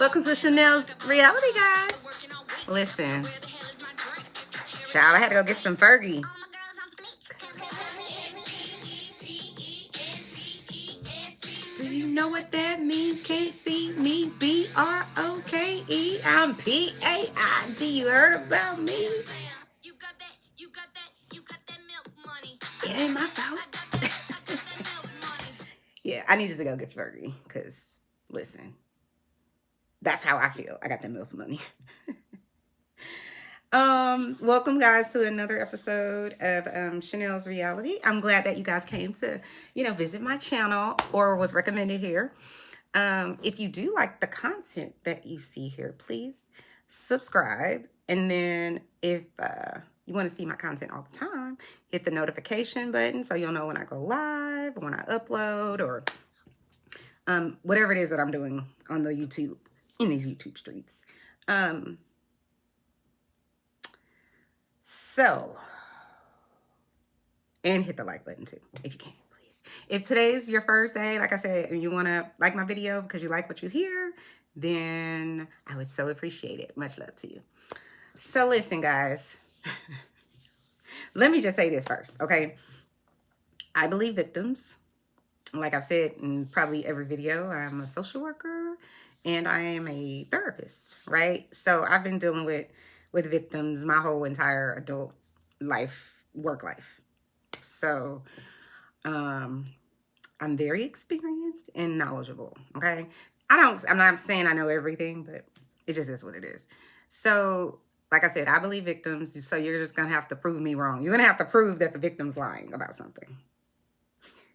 Welcome to Chanel's reality, guys. Listen, child, I had to go get some Fergie. Do you know what that means? Can't see me. BROKE. I'm PAID. You heard about me? It ain't my fault. Yeah, I needed to go get Fergie because, listen, that's how I feel. I got that MILF money. Welcome guys to another episode of Chanel's Reality. I'm glad that you guys came to, visit my channel or was recommended here. If you do like the content that you see here, please subscribe. And then if you want to see my content all the time, hit the notification button so you'll know when I go live, when I upload, or whatever it is that I'm doing on the YouTube, in these YouTube streets. So, and hit the like button too, if you can, please. If today's your first day, like I said, and you want to like my video because you like what you hear, then I would so appreciate it. Much love to you. So listen, guys, let me just say this first, okay? I believe victims. Like I've said in probably every video, I'm a social worker and I am a therapist, right? So I've been dealing with victims my whole entire adult life, work life. So I'm very experienced and knowledgeable, okay? I'm not saying I know everything, but it just is what it is. So like I said, I believe victims, so you're just going to have to prove me wrong. You're going to have to prove that the victim's lying about something.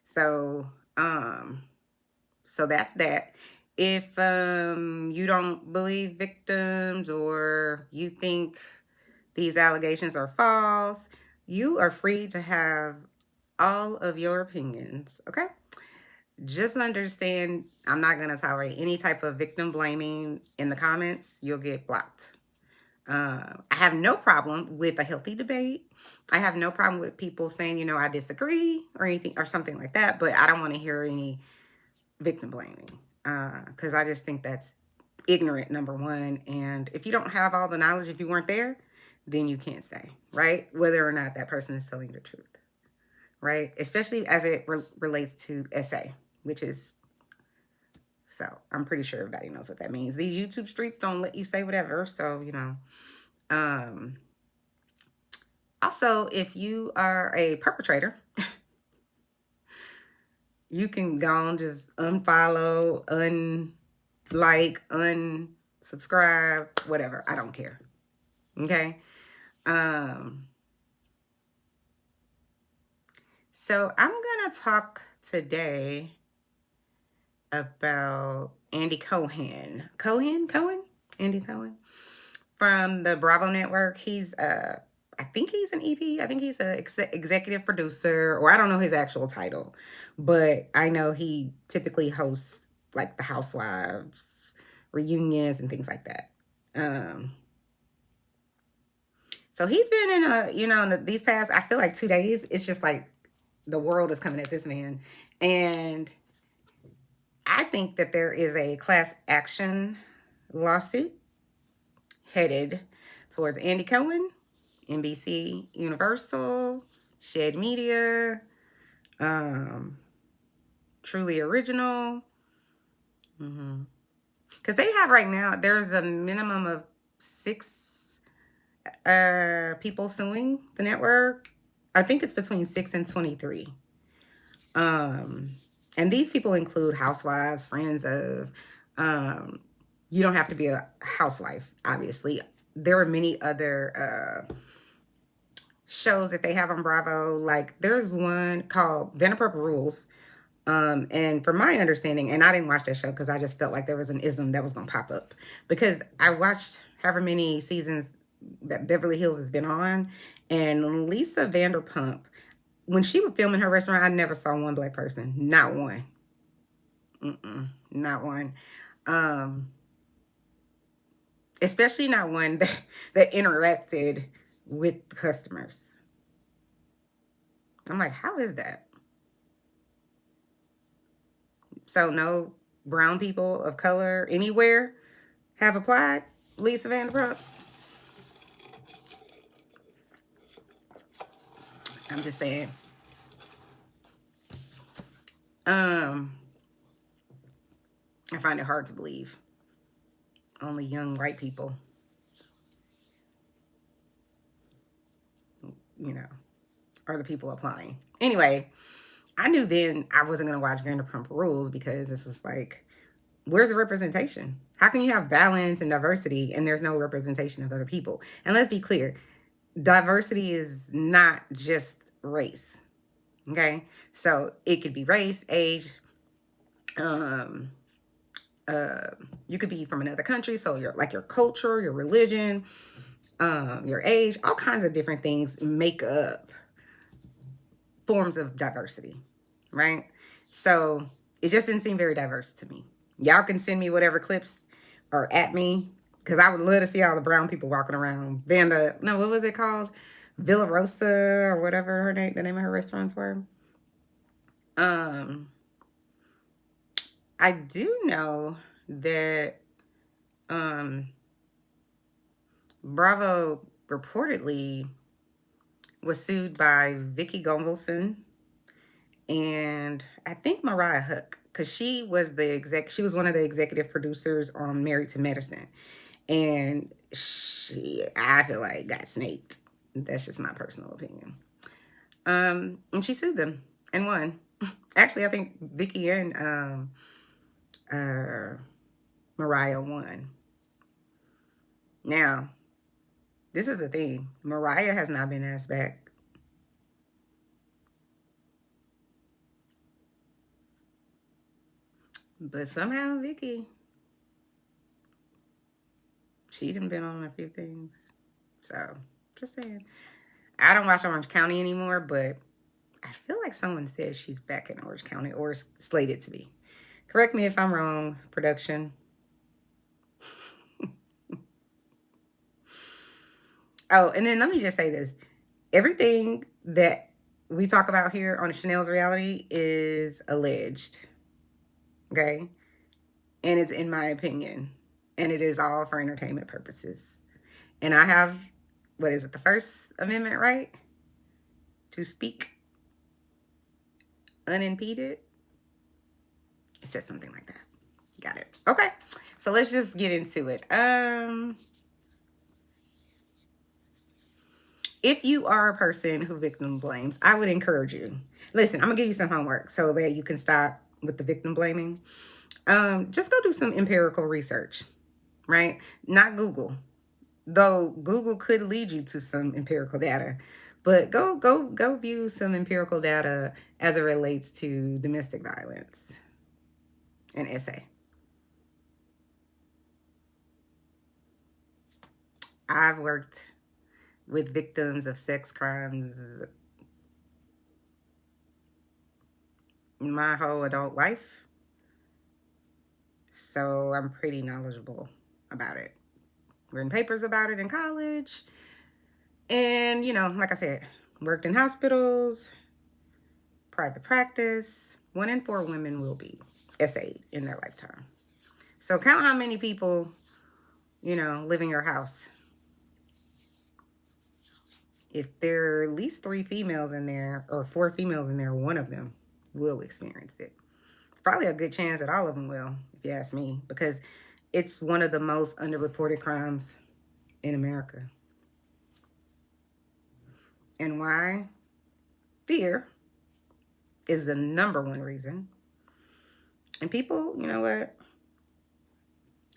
So, so that's that. If you don't believe victims or you think these allegations are false, you are free to have all of your opinions, okay? Just understand, I'm not going to tolerate any type of victim blaming in the comments. You'll get blocked. I have no problem with a healthy debate. I have no problem with people saying, I disagree or anything or something like that, but I don't want to hear any victim blaming because I just think that's ignorant, number one. And if you don't have all the knowledge, if you weren't there, then you can't say, right? Whether or not that person is telling the truth, right? Especially as it relates to SA, which is, so I'm pretty sure everybody knows what that means. These YouTube streets don't let you say whatever. So, also, if you are a perpetrator, you can go and just unfollow, unlike, unsubscribe, whatever. I don't care. Okay? So I'm going to talk today about Andy Cohen. Andy Cohen from the Bravo Network. He's I think he's an EP. I think he's an executive producer, or I don't know his actual title, but I know he typically hosts like the Housewives reunions and things like that. So he's been in these past, I feel like 2 days, it's just like the world is coming at this man. And I think that there is a class action lawsuit headed towards Andy Cohen, NBC Universal, Shed Media, Truly Original. Because they have right now, there's a minimum of 6 people suing the network. I think it's between 6 and 23. And these people include housewives, friends of, you don't have to be a housewife, obviously. There are many other shows that they have on Bravo. Like there's one called Vanderpump Rules. And from my understanding, and I didn't watch that show because I just felt like there was an ism that was going to pop up. Because I watched however many seasons that Beverly Hills has been on. And Lisa Vanderpump, when she would film in her restaurant, I never saw one black person. Not one. Not one. Especially not one that interacted with customers. I'm like, how is that? So no brown people of color anywhere have applied, Lisa Vanderpump? I'm just saying. I find it hard to believe only young white people, you know, are the people applying. Anyway, I knew then I wasn't going to watch Vanderpump Rules because this was like, where's the representation? How can you have balance and diversity and there's no representation of other people? And let's be clear, diversity is not just race. Okay? So it could be race, age, um, you could be from another country, so your culture, your religion, your age, all kinds of different things make up forms of diversity, right? So it just didn't seem very diverse to me. Y'all can send me whatever clips are at me, because I would love to see all the brown people walking around. What was it called? Villa Rosa or whatever the name of her restaurants were. I do know that Bravo reportedly was sued by Vicky Gunvalson and I think Mariah Huck, because she was one of the executive producers on Married to Medicine, and I feel like got snaked. That's just my personal opinion. And she sued them and won. Actually, I think Vicky and Mariah won. Now, this is the thing. Mariah has not been asked back. But somehow Vicky, she done been on a few things. So, just saying. I don't watch Orange County anymore, but I feel like someone said she's back in Orange County or slated to be. Correct me if I'm wrong, production. Oh, and then let me just say this. Everything that we talk about here on Chanel's Reality is alleged. Okay? And it's in my opinion. And it is all for entertainment purposes. And I have, the First Amendment right to speak unimpeded? It says something like that. Got it. Okay. So let's just get into it. If you are a person who victim blames, I would encourage you. Listen, I'm gonna give you some homework so that you can stop with the victim blaming. Just go do some empirical research, right? Not Google, though Google could lead you to some empirical data, but go view some empirical data as it relates to domestic violence and SA. I've worked with victims of sex crimes my whole adult life, so I'm pretty knowledgeable about it. Written papers about it in college, and like I said, worked in hospitals, private practice. 1 in 4 women will be SA'd in their lifetime. So count how many people live in your house. If there are at least 3 females in there or 4 females in there, one of them will experience it. It's probably a good chance that all of them will, if you ask me, because it's one of the most underreported crimes in America. And why? Fear is the number one reason. And people, you know what?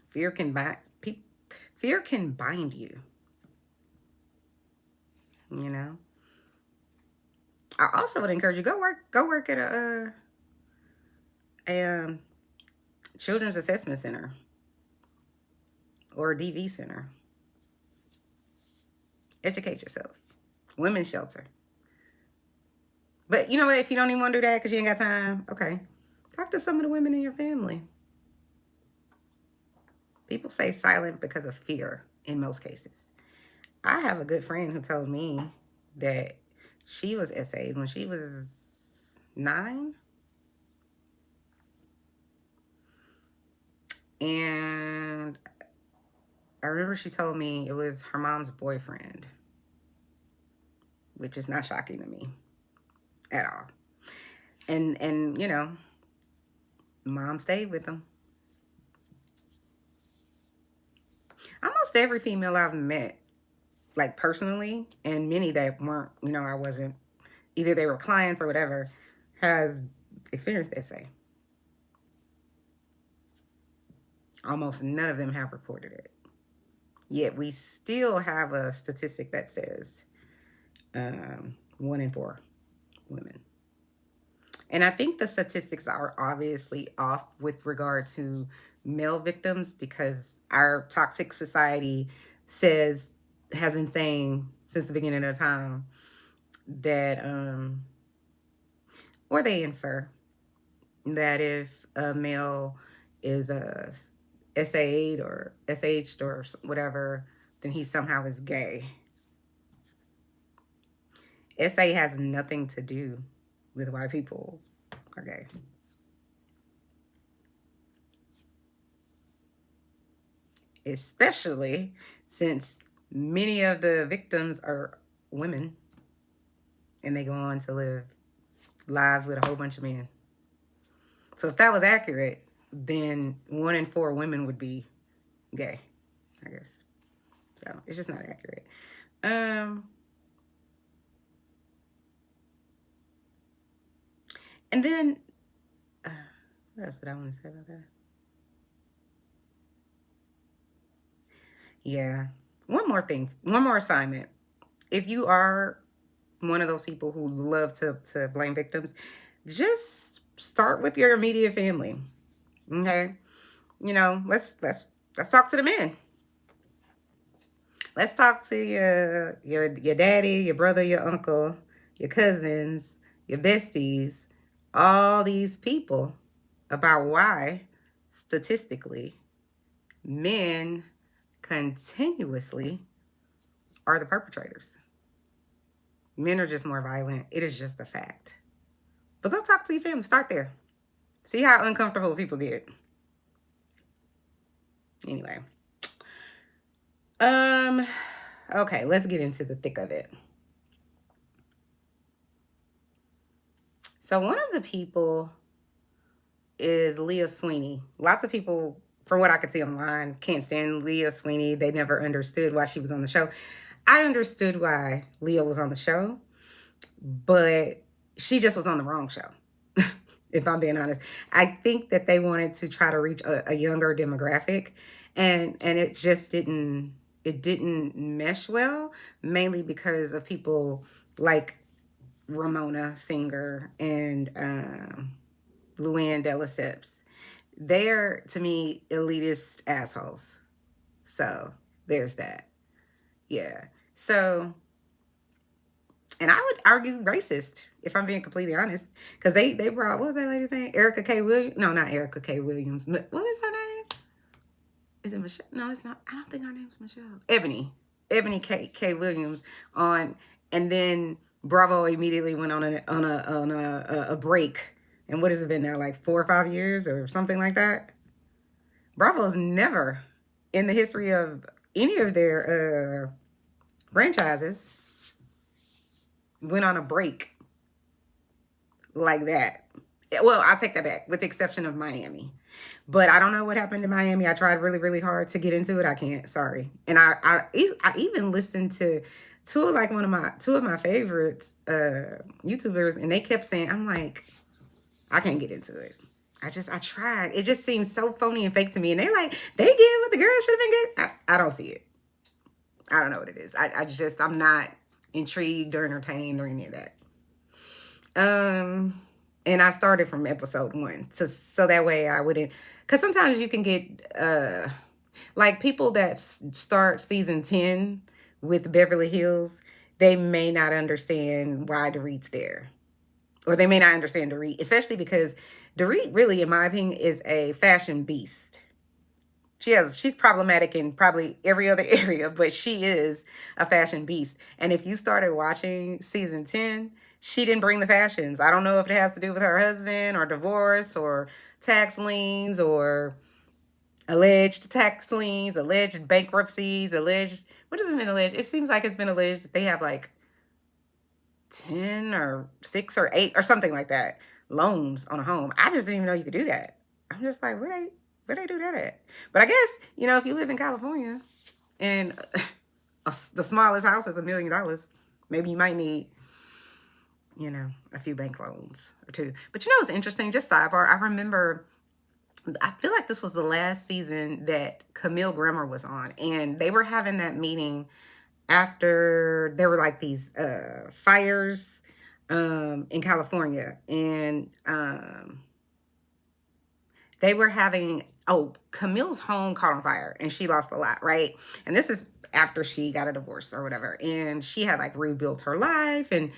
Fear can bind you. I also would encourage you go work at a children's assessment center or a DV center. Educate yourself. Women's shelter. But you know what? If you don't even want to do that because you ain't got time, okay. Talk to some of the women in your family. People say silent because of fear in most cases. I have a good friend who told me that she was SA'd when she was 9. And remember she told me it was her mom's boyfriend, which is not shocking to me at all. And you know, mom stayed with him. Almost every female I've met, like personally, and many that weren't, you know, I wasn't, either they were clients or whatever, has experienced SA. Almost none of them have reported it. Yet we still have a statistic that says 1 in 4 women. And I think the statistics are obviously off with regard to male victims, because our toxic society has been saying since the beginning of time that, or they infer that if a male is a SA'd or SH'd or whatever, then he somehow is gay. SA has nothing to do with why people are gay. Especially since many of the victims are women and they go on to live lives with a whole bunch of men. So if that was accurate, then 1 in 4 women would be gay, I guess. So it's just not accurate. And then, what else did I want to say about that? Yeah. One more thing, one more assignment. If you are one of those people who love to blame victims, just start with your immediate family. Okay? You know, let's talk to the men. Let's talk to your daddy, your brother, your uncle, your cousins, your besties, all these people about why, statistically, men continuously are the perpetrators. Men are just more violent. It is just a fact. But go talk to your family. Start there. See how uncomfortable people get. Anyway. Okay, let's get into the thick of it. So one of the people is Leah Sweeney. Lots of people, from what I could see online, can't stand Leah Sweeney. They never understood why she was on the show. I understood why Leah was on the show, but she just was on the wrong show, if I'm being honest. I think that they wanted to try to reach a younger demographic, and it just didn't mesh well, mainly because of people like Ramona Singer and Luann de Lesseps. They're, to me, elitist assholes. So there's that. Yeah. So, and I would argue racist, if I'm being completely honest, because they brought, what was that lady's name? Erica K. Williams? No, not Erica K. Williams. What is her name? Is it Michelle? No, it's not. I don't think her name's Michelle. Ebony K. Williams on, and then Bravo immediately went on a break. And what has it been now, like 4 or 5 years or something like that? Bravo's never, in the history of any of their franchises, went on a break like that. Well, I'll take that back, with the exception of Miami. But I don't know what happened to Miami. I tried really, really hard to get into it. I can't. Sorry. And I even listened to two of my favorites YouTubers, and they kept saying, I'm like, I can't get into it. I tried. It just seems so phony and fake to me. And they're like, they get what the girl should have been getting. I don't see it. I don't know what it is. I'm not intrigued or entertained or any of that. And I started from episode 1 so that way I wouldn't, because sometimes you can get like people that start season 10 with Beverly Hills, they may not understand why Dorit's there, or they may not understand Dorit, especially because Dorit really, in my opinion, is a fashion beast. She's problematic in probably every other area, but she is a fashion beast. And if you started watching season 10, she didn't bring the fashions. I don't know if it has to do with her husband or divorce or tax liens or alleged tax liens, alleged bankruptcies, alleged, what has it been alleged? It seems like it's been alleged that they have like 10 or 6 or 8 or something like that loans on a home. I just didn't even know you could do that. I'm just like, where they do that at? But I guess, you know, if you live in California and the smallest house is $1 million, maybe you might need, you know, a few bank loans or two. But you know what's interesting? Just sidebar, I remember, I feel like this was the last season that Camille Grimmer was on, and they were having that meeting after there were like these fires in California, and they were having, oh, Camille's home caught on fire and she lost a lot, right? And this is after she got a divorce or whatever, and she had like rebuilt her life, and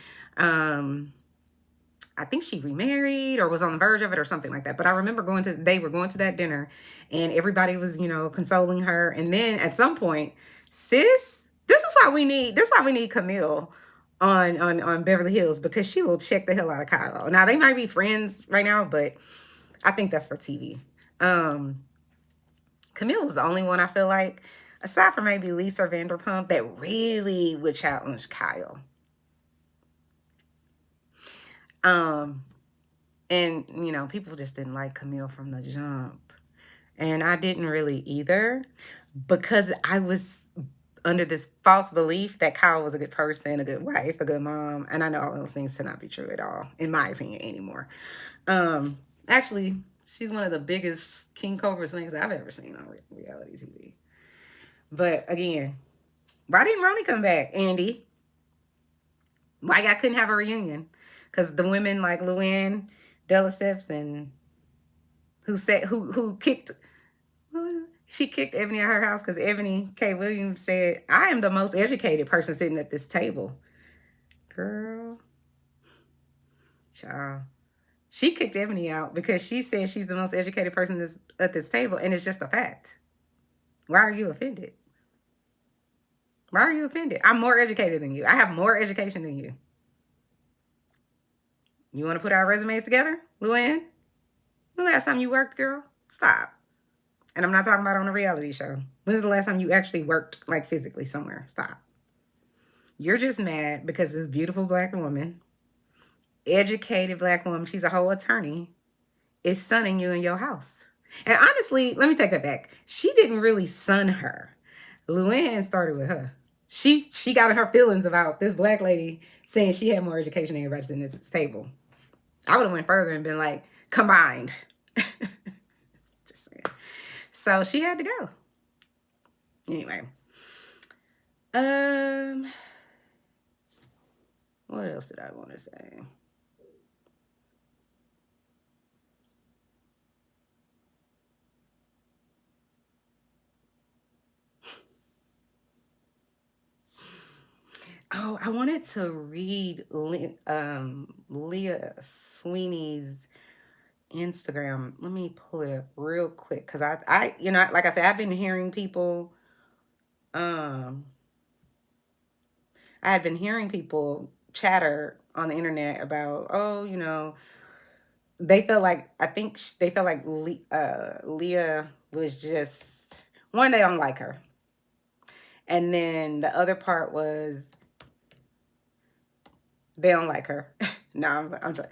I think she remarried or was on the verge of it or something like that. But I remember they were going to that dinner and everybody was, you know, consoling her. And then at some point, sis, this is why we need Camille on Beverly Hills, because she will check the hell out of Kyle. Now they might be friends right now, but I think that's for TV. Camille was the only one I feel like, aside from maybe Lisa Vanderpump, that really would challenge Kyle. And, you know, people just didn't like Camille from the jump. And I didn't really either, because I was under this false belief that Kyle was a good person, a good wife, a good mom. And I know all those things to not be true at all, in my opinion, anymore. Actually, she's one of the biggest King Cobra snakes I've ever seen on reality TV. But again, why didn't Ronnie come back, Andy? Why y'all couldn't have a reunion? Because the women like Luann Delaceps and who kicked, she kicked Ebony out of her house because Ebony K. Williams said, I am the most educated person sitting at this table. Girl. Child. She kicked Ebony out because she said she's the most educated person at this table, and it's just a fact. Why are you offended? Why are you offended? I'm more educated than you. I have more education than you. You want to put our resumes together, Luann? The last time you worked, girl? Stop. And I'm not talking about on a reality show. When's the last time you actually worked, like, physically somewhere? Stop. You're just mad because this beautiful black woman, educated black woman, she's a whole attorney, is sunning you in your house. And honestly, let me take that back. She didn't really sun her. Luann started with her. She got in her feelings about this black lady saying she had more education than everybody sitting at this table. I would have went further and been like, combined. Just saying. So she had to go. Anyway. What else did I want to say? Oh, I wanted to read Leah Sweeney's Instagram. Let me pull it up real quick, because I, you know, like I said, I've been hearing people, I had been hearing people chatter on the internet about, oh, you know, they felt like, I think they felt like Leah was just, one, they don't like her. And then the other part was, they don't like her. No, I'm sorry.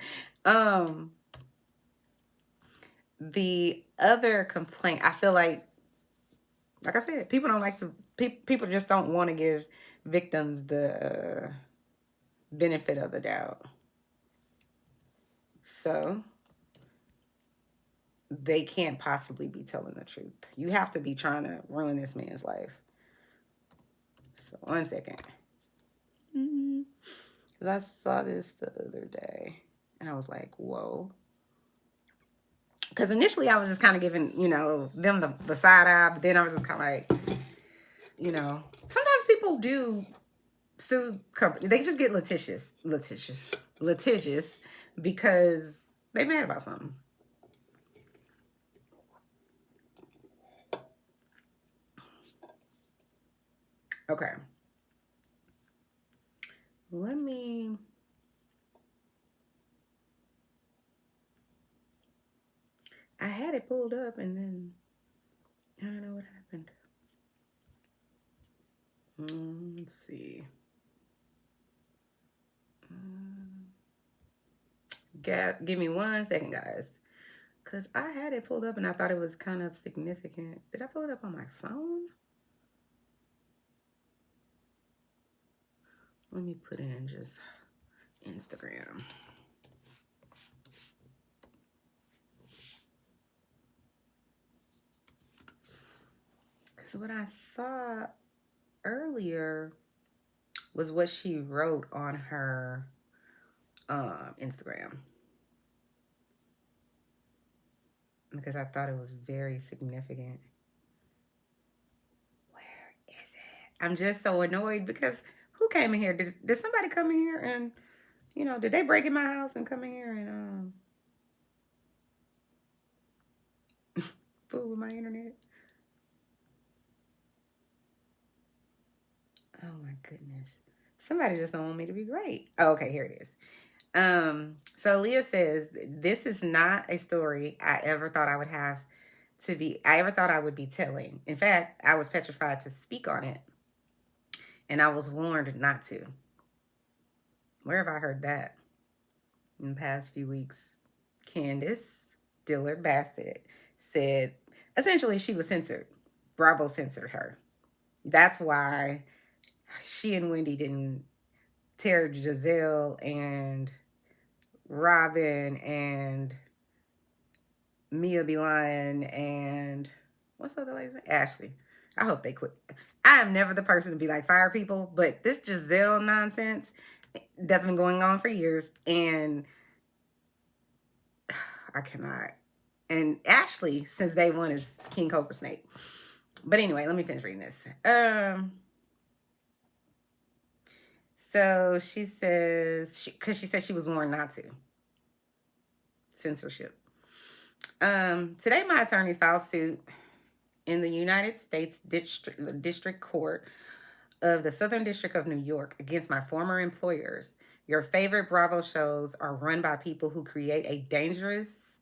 The other complaint, I feel like I said, people don't like to, people just don't want to give victims the benefit of the doubt. So they can't possibly be telling the truth. You have to be trying to ruin this man's life. So 1 second. Because I saw this the other day and I was like, whoa. Because initially I was just kind of giving, you know, them the side eye, but then I was just kind of like, you know, sometimes people do sue company. They just get litigious because they mad about something. Okay. Let me... I had it pulled up and then Let's see. Give me 1 second, guys. Because I had it pulled up and I thought it was kind of significant. Did I pull it up on my phone? Let me put in just Instagram. Because what I saw earlier was what she wrote on her Instagram. Because I thought it was very significant. Where is it? I'm just so annoyed because who came in here? Did somebody come in here and, you know, did they break in my house and come in here and fool with my internet? Oh my goodness. Somebody just don't want me to be great. Oh, okay, here it is. So Leah says, this is not a story I ever thought I would have I ever thought I would be telling. In fact, I was petrified to speak on it. And I was warned not to. Where have I heard that? In the past few weeks, Candace Dillard Bassett said, essentially she was censored. Bravo censored her. That's why she and Wendy didn't tear Giselle and Robin and Mia Beeline and what's the other lady's name? Ashley. I hope they quit. I am never the person to be like, fire people, but this Giselle nonsense that's been going on for years, and I cannot. And Ashley, since day one, is King Cobra Snake. But anyway, let me finish reading this. So she says, because she said she was warned not to. Censorship. Today, my attorneys filed suit in the United States District Court of the Southern District of New York against my former employers. Your favorite Bravo shows are run by people who create a dangerous,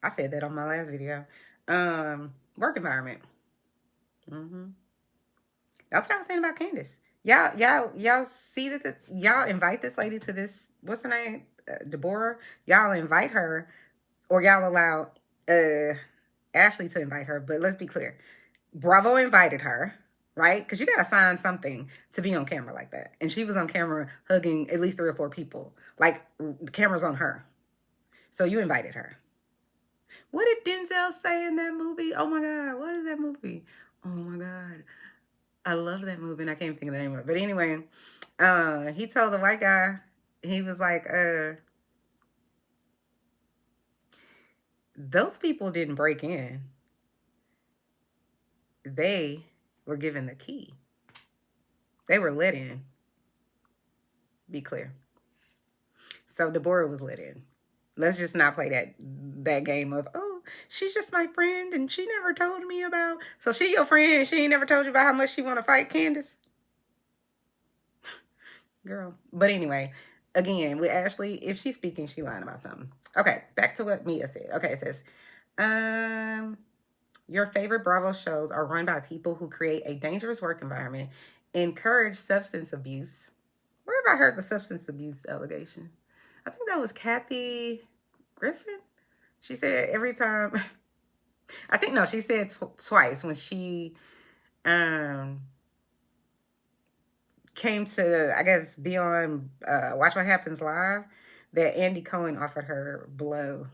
I said that on my last video, work environment. That's what I was saying about Candace. Y'all see that y'all invite this lady to this, what's her name? Deborah. Y'all invite her, or y'all allow Ashley to invite her. But let's be clear. Bravo invited her, right? Because you got to sign something to be on camera like that. And she was on camera hugging at least 3 or 4 people. Like, the camera's on her. So you invited her. What did Denzel say in that movie? Oh my God, what is that movie? Oh my God. I love that movie and I can't think of the name of it. But anyway, he told the white guy, he was like, those people didn't break in. They were given the key. They were let in. Be clear. So Deborah was let in. Let's just not play that game of, oh, she's just my friend and she never told me about. So she your friend and she ain't never told you about how much she want to fight Candace? Girl. But anyway, again, with Ashley, if she's speaking, she lying about something. Okay, back to what Mia said. Okay, it says, your favorite Bravo shows are run by people who create a dangerous work environment, encourage substance abuse. Where have I heard the substance abuse allegation? I think that was Kathy Griffin. She said every time, I think, no, she said twice when she came to, I guess, be on Watch What Happens Live, that Andy Cohen offered her blow.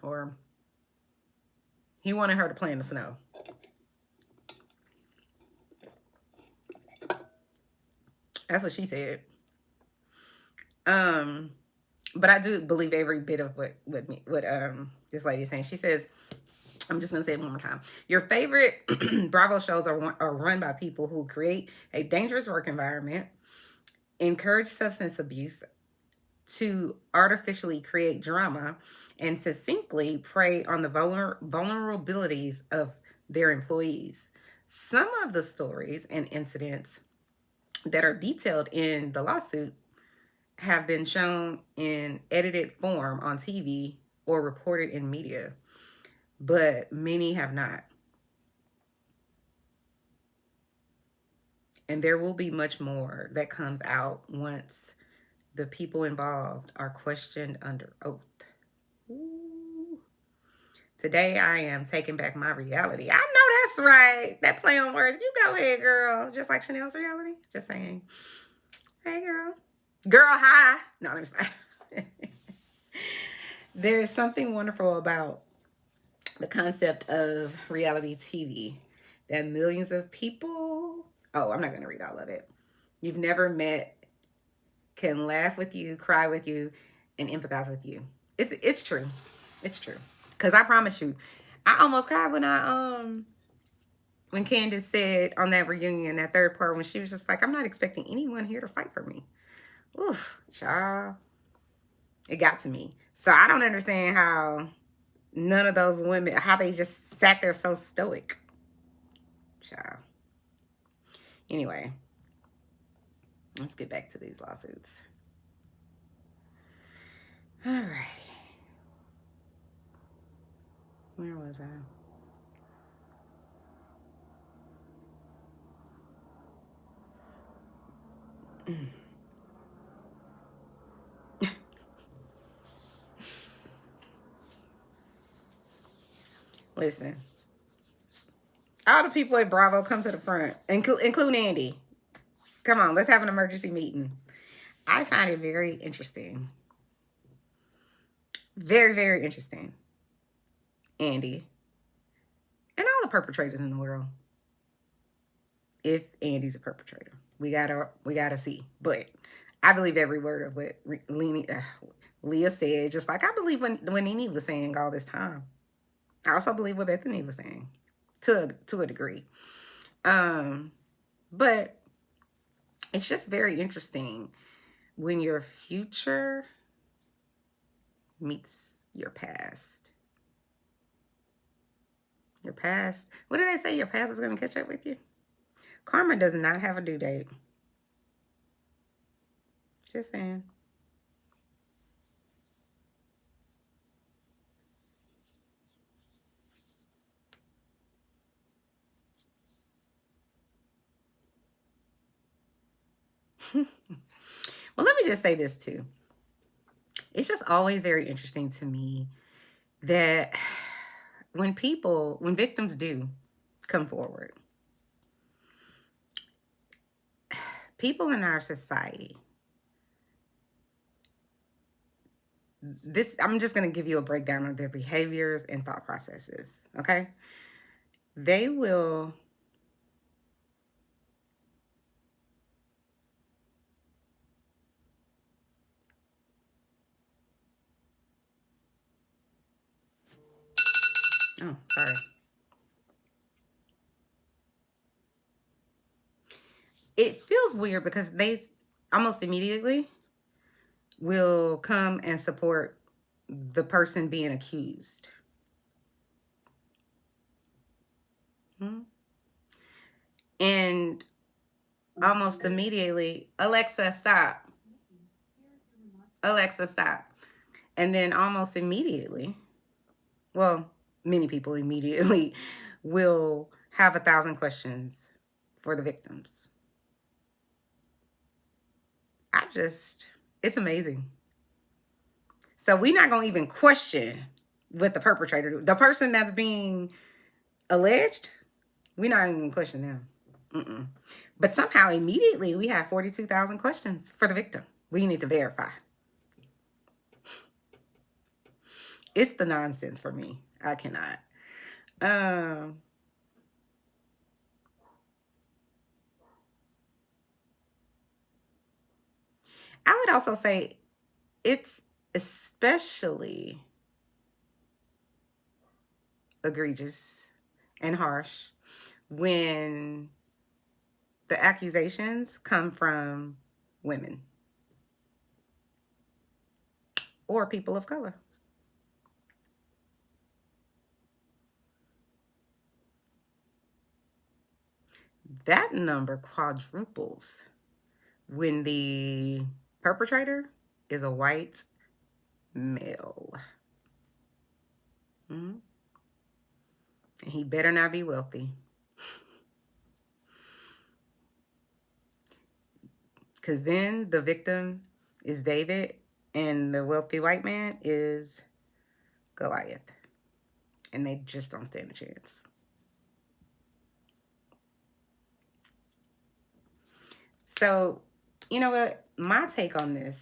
Or he wanted her to play in the snow. That's what she said. But I do believe every bit of what this lady is saying. She says, I'm just going to say it one more time. Your favorite Bravo shows are run by people who create a dangerous work environment, encourage substance abuse to artificially create drama, and succinctly prey on the vulnerabilities of their employees. Some of the stories and incidents that are detailed in the lawsuit have been shown in edited form on TV or reported in media, but many have not. And there will be much more that comes out once the people involved are questioned under oath. Ooh. Today I am taking back my reality. I know that's right. That play on words. You go ahead, girl. Just like Chanel's reality. Just saying. Hey, girl. Girl, hi. No, let me stop. There's something wonderful about the concept of reality TV that millions of people, oh, I'm not going to read all of it, you've never met can laugh with you, cry with you, and empathize with you. It's true. It's true. Because I promise you, I almost cried when Candace said on that reunion, that third part, when she was just like, I'm not expecting anyone here to fight for me. Oof, child. It got to me. So I don't understand how none of those women, how they just sat there so stoic. Child. Anyway, let's get back to these lawsuits. All right. Where was I? Listen. All the people at Bravo come to the front, include Andy. Come on, let's have an emergency meeting. I find it very interesting. Very, very interesting. Andy. And all the perpetrators in the world. If Andy's a perpetrator. We gotta see. But I believe every word of what Leah said, just like I believe when NENE was saying all this time. I also believe what Bethany was saying to a degree. But it's just very interesting when your future meets your past. Your past, what did I say? Your past is going to catch up with you? Karma does not have a due date. Just saying. Well, let me just say this too. It's just always very interesting to me that when victims do come forward, people in our society, I'm just going to give you a breakdown of their behaviors and thought processes, okay? They will oh, sorry. It feels weird because they almost immediately will come and support the person being accused. And almost immediately, Alexa, stop. Alexa, stop. And then almost immediately, well, many people immediately will have 1,000 questions for the victims. It's amazing. So we're not going to even question what the perpetrator do. The person that's being alleged, we're not even question them. But somehow immediately we have 42,000 questions for the victim. We need to verify. It's the nonsense for me. I cannot. I would also say it's especially egregious and harsh when the accusations come from women or people of color. That number quadruples when the perpetrator is a white male. And he better not be wealthy. Because then the victim is David and the wealthy white man is Goliath. And they just don't stand a chance. So, you know what? My take on this,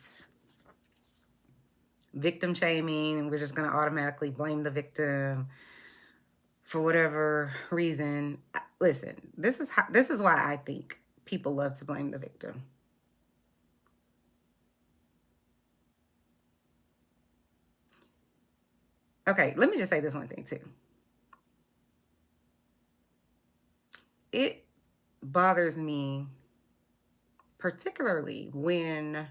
victim shaming, we're just going to automatically blame the victim for whatever reason. Listen, this is why I think people love to blame the victim. Okay, let me just say this one thing too. It bothers me particularly when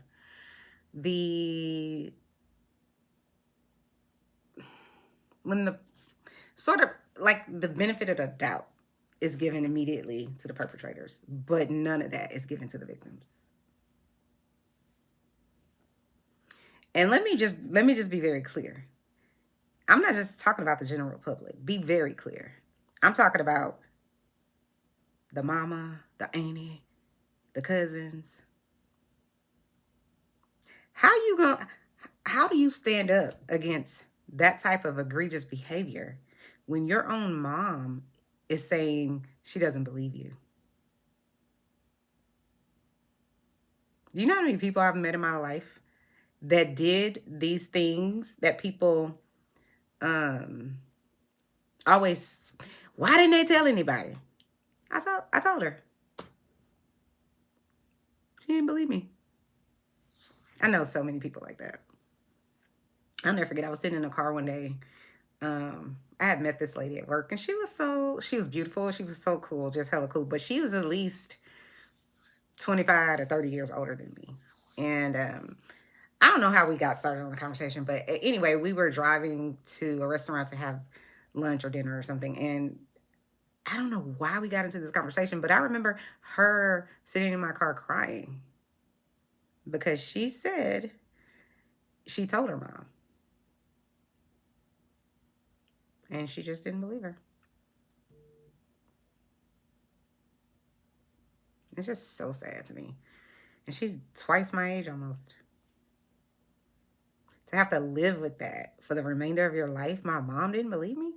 the sort of like the benefit of the doubt is given immediately to the perpetrators, but none of that is given to the victims. And let me just be very clear. I'm not just talking about the general public. Be very clear. I'm talking about the mama, the auntie, the cousins. How do you stand up against that type of egregious behavior when your own mom is saying she doesn't believe you? Do you know how many people I've met in my life that did these things that people always, why didn't they tell anybody? I told her. She didn't believe me. I know so many people like that. I'll never forget, I was sitting in a car one day. I had met this lady at work, and she was beautiful. She was so cool, just hella cool. But she was at least 25 to 30 years older than me. And I don't know how we got started on the conversation, but anyway, we were driving to a restaurant to have lunch or dinner or something. And I don't know why we got into this conversation, but I remember her sitting in my car crying because she said she told her mom. And she just didn't believe her. It's just so sad to me. And she's twice my age almost. To have to live with that for the remainder of your life, my mom didn't believe me?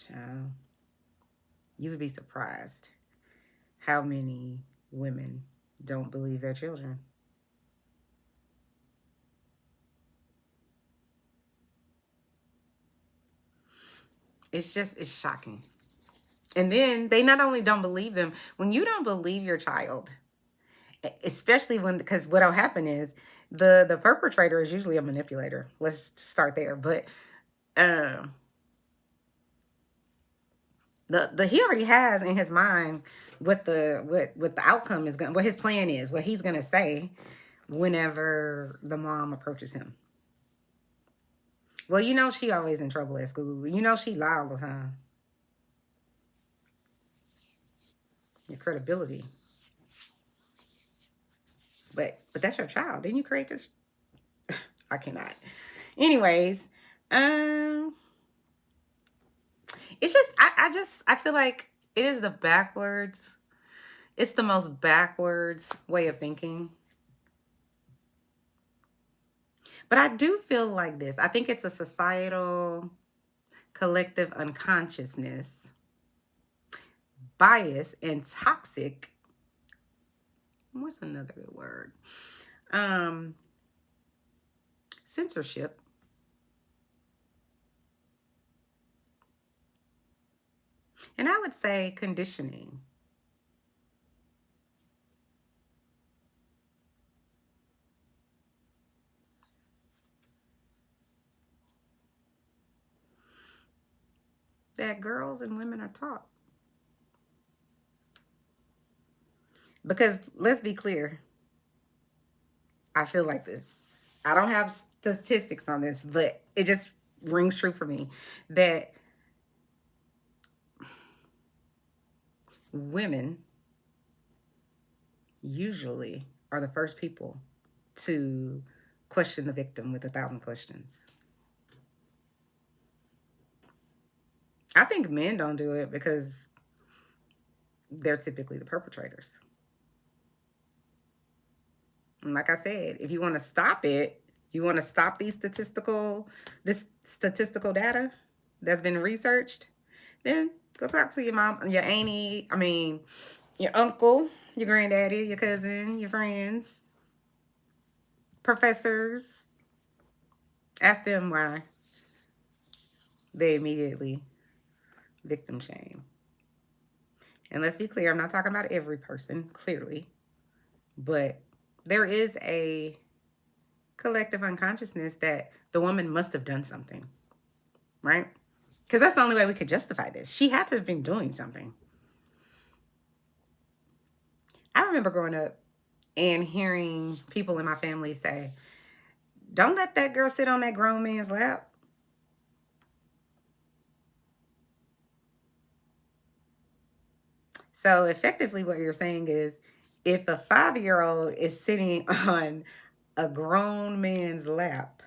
Child, you would be surprised how many women don't believe their children. It's shocking. And then they not only don't believe them, when you don't believe your child, especially because what'll happen is the perpetrator is usually a manipulator. Let's start there. But the he already has in his mind what the outcome is going, what his plan is, what he's gonna say whenever the mom approaches him. Well, you know she always in trouble at school. You know she lie all the time. Your credibility. But that's your child. Didn't you create this? I cannot. Anyways, it's just I feel like it is the backwards. It's the most backwards way of thinking. But I do feel like this. I think it's a societal collective unconsciousness, bias, and toxic. What's another good word? Censorship. And I would say conditioning. That girls and women are taught. Because let's be clear, I feel like this. I don't have statistics on this, but it just rings true for me that women usually are the first people to question the victim with 1,000 questions. I think men don't do it because they're typically the perpetrators. And like I said, if you want to stop it, you want to stop this statistical data that's been researched, then go talk to your mom, your auntie, your uncle, your granddaddy, your cousin, your friends, professors. Ask them why they immediately victim shame. And let's be clear, I'm not talking about every person, clearly, but there is a collective unconsciousness that the woman must have done something, right? Because that's the only way we could justify this. She had to have been doing something. I remember growing up and hearing people in my family say, don't let that girl sit on that grown man's lap. So effectively what you're saying is, if a 5-year-old is sitting on a grown man's lap,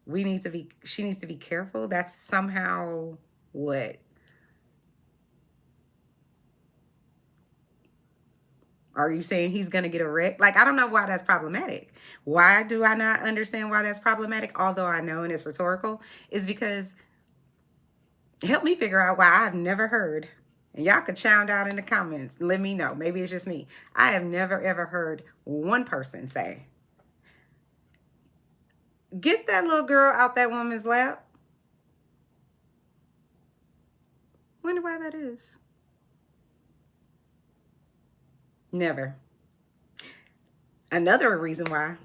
she needs to be careful. That's somehow what? Are you saying he's going to get a wreck? Like, I don't know why that's problematic. Why do I not understand why that's problematic? Although I know, and it's rhetorical, is because help me figure out why I've never heard, and y'all could chime out in the comments and let me know. Maybe it's just me. I have never, ever heard one person say, get that little girl out that woman's lap. Wonder why that is. Never. Another reason why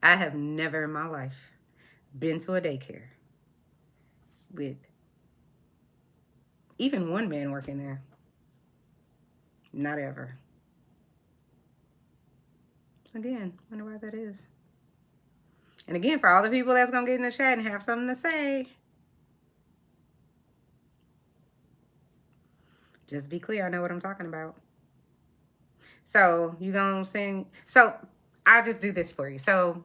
I have never in my life been to a daycare with even one man working there. Not ever. Again, wonder why that is. And again, for all the people that's going to get in the chat and have something to say, just be clear. I know what I'm talking about. So you going to sing. So I'll just do this for you. So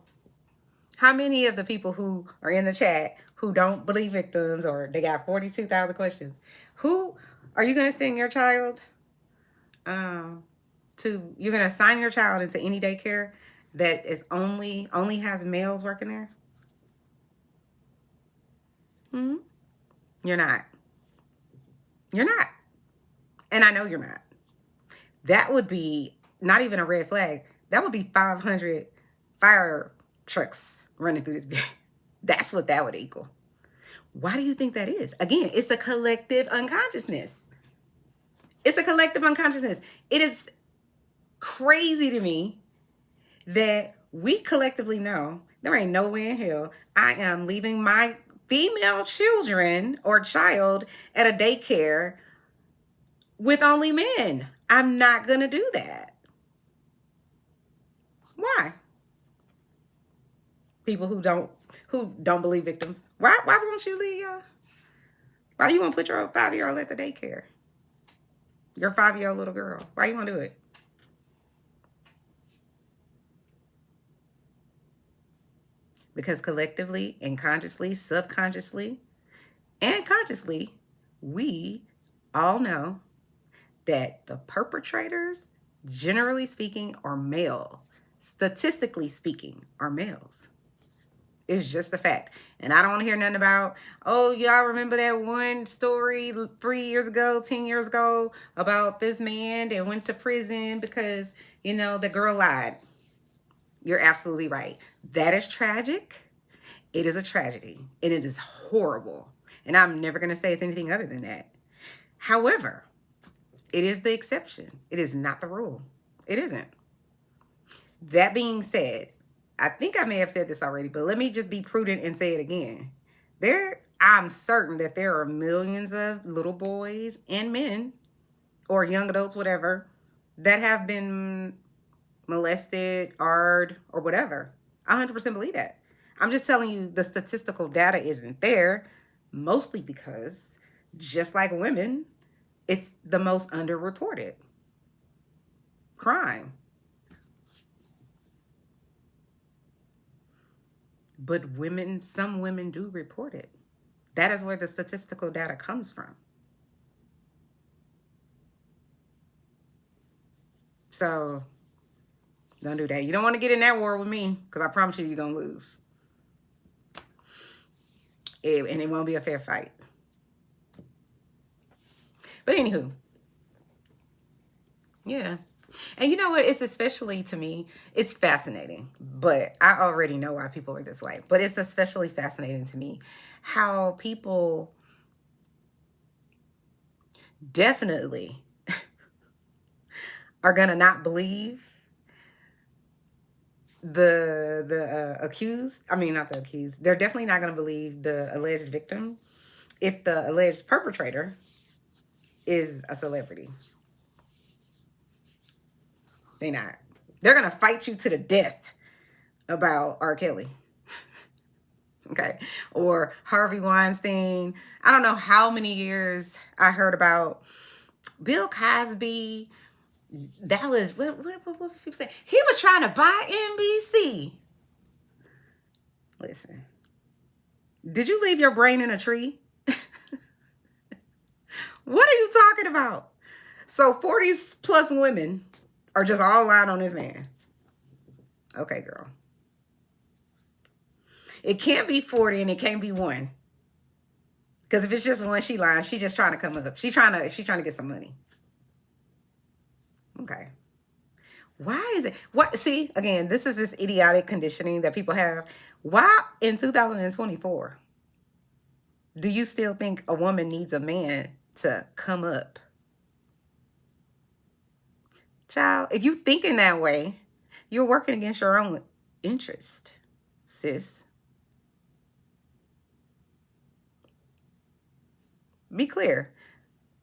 how many of the people who are in the chat who don't believe victims, or they got 42,000 questions, who are you going to send your child you're going to assign your child into any daycare that is only has males working there? Mm-hmm. You're not. You're not. And I know you're not. That would be not even a red flag. That would be 500 fire trucks running through this. That's what that would equal. Why do you think that is? Again, it's a collective unconsciousness. It's a collective unconsciousness. It is crazy to me that we collectively know there ain't no way in hell I am leaving my female children or child at a daycare with only men. I'm not going to do that. Why? People who don't believe victims. Why won't you leave why you want to put your 5-year-old at the daycare? Your 5-year-old little girl. Why you want to do it? Because collectively and consciously, subconsciously, and consciously, we all know that the perpetrators, generally speaking, are male. Statistically speaking, are males. It's just a fact. And I don't want to hear nothing about, oh, y'all remember that one story 3 years ago, 10 years ago about this man that went to prison because, the girl lied. You're absolutely right. That is tragic. It is a tragedy. And it is horrible. And I'm never going to say it's anything other than that. However, it is the exception. It is not the rule. It isn't. That being said, I think I may have said this already, but let me just be prudent and say it again. I'm certain that there are millions of little boys and men, or young adults, whatever, that have been molested, or whatever. I 100% believe that. I'm just telling you the statistical data isn't there, mostly because, just like women, it's the most underreported crime. But women, some women do report it. That is where the statistical data comes from. So don't do that. You don't want to get in that war with me, because I promise you, you're going to lose. And it won't be a fair fight. But anywho, yeah. And you know what? It's especially, to me, it's fascinating. But I already know why people are this way. But it's especially fascinating to me how people definitely are going to not believe the accused. I mean, not the accused. They're definitely not going to believe the alleged victim if the alleged perpetrator is a celebrity. They not. They're going to fight you to the death about R. Kelly. Okay. Or Harvey Weinstein. I don't know how many years I heard about Bill Cosby. That was, what was people saying? He was trying to buy NBC. Listen. Did you leave your brain in a tree? What are you talking about? So 40s plus women are just all lying on this man. Okay, girl. It can't be 40 and it can't be one. Because if it's just one, she lying. She just trying to come up. She's trying to get some money. Okay. Why is it? What? See, again, this is this idiotic conditioning that people have. Why in 2024 do you still think a woman needs a man to come up? Child, if you think in that way, you're working against your own interest, sis. Be clear.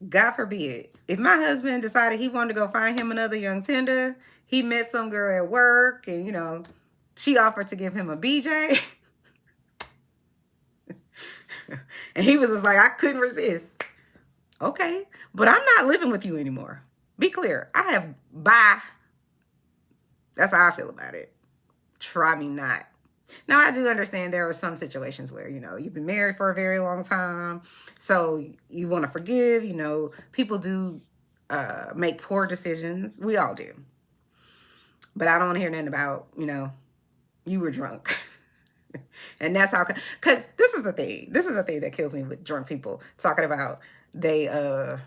God forbid. If my husband decided he wanted to go find him another young tender, he met some girl at work and, you know, she offered to give him a BJ. And he was just like, I couldn't resist. Okay. But I'm not living with you anymore. Be clear. I have, bye. That's how I feel about it. Try me not. Now, I do understand there are some situations where, you know, you've been married for a very long time. So you want to forgive, you know, people do make poor decisions. We all do. But I don't want to hear nothing about, you know, you were drunk. And that's how, because this is the thing. This is the thing that kills me with drunk people talking about they, good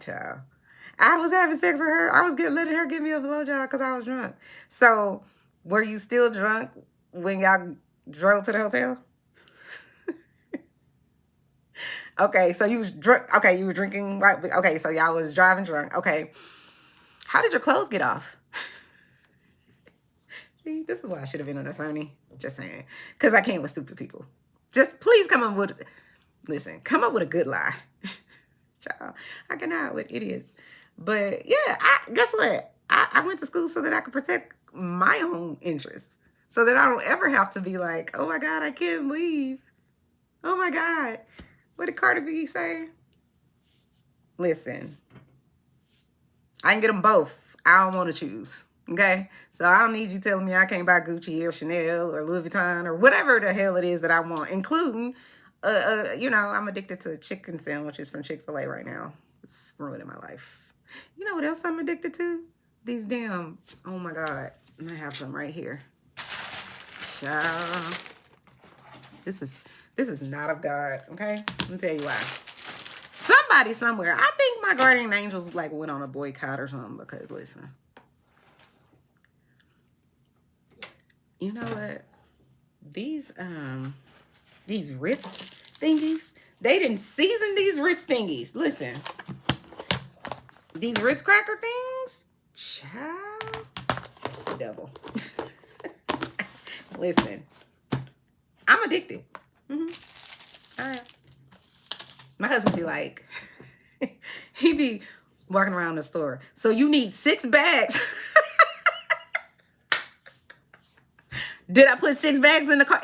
child. I was having sex with her. I was letting her give me a blowjob because I was drunk. So were you still drunk when y'all drove to the hotel? Okay, so you was drunk. Okay, you were drinking, right? Okay, so y'all was driving drunk. Okay. How did your clothes get off? See, this is why I should have been an attorney. Just saying. Because I can't with stupid people. Just please come up with, listen, come up with a good lie. Child, I cannot with idiots. But yeah, guess what? I went to school so that I could protect my own interests. So that I don't ever have to be like, oh my God, I can't leave. Oh my God. What did Cardi B say? Listen, I can get them both. I don't want to choose. Okay? So I don't need you telling me I can't buy Gucci or Chanel or Louis Vuitton or whatever the hell it is that I want, including, you know, I'm addicted to chicken sandwiches from Chick-fil-A right now. It's ruining my life. You know what else I'm addicted to? These damn, oh my God. I have some right here. Child. This is not of God, okay? Let me tell you why. Somebody somewhere, I think my guardian angels like went on a boycott or something because, listen. You know what? These Ritz thingies, they didn't season these Ritz thingies. Listen. These Ritz cracker things, child, it's the devil. Listen, I'm addicted. My husband be like, he be walking around the store. So you need 6 bags. Did I put 6 bags in the cart?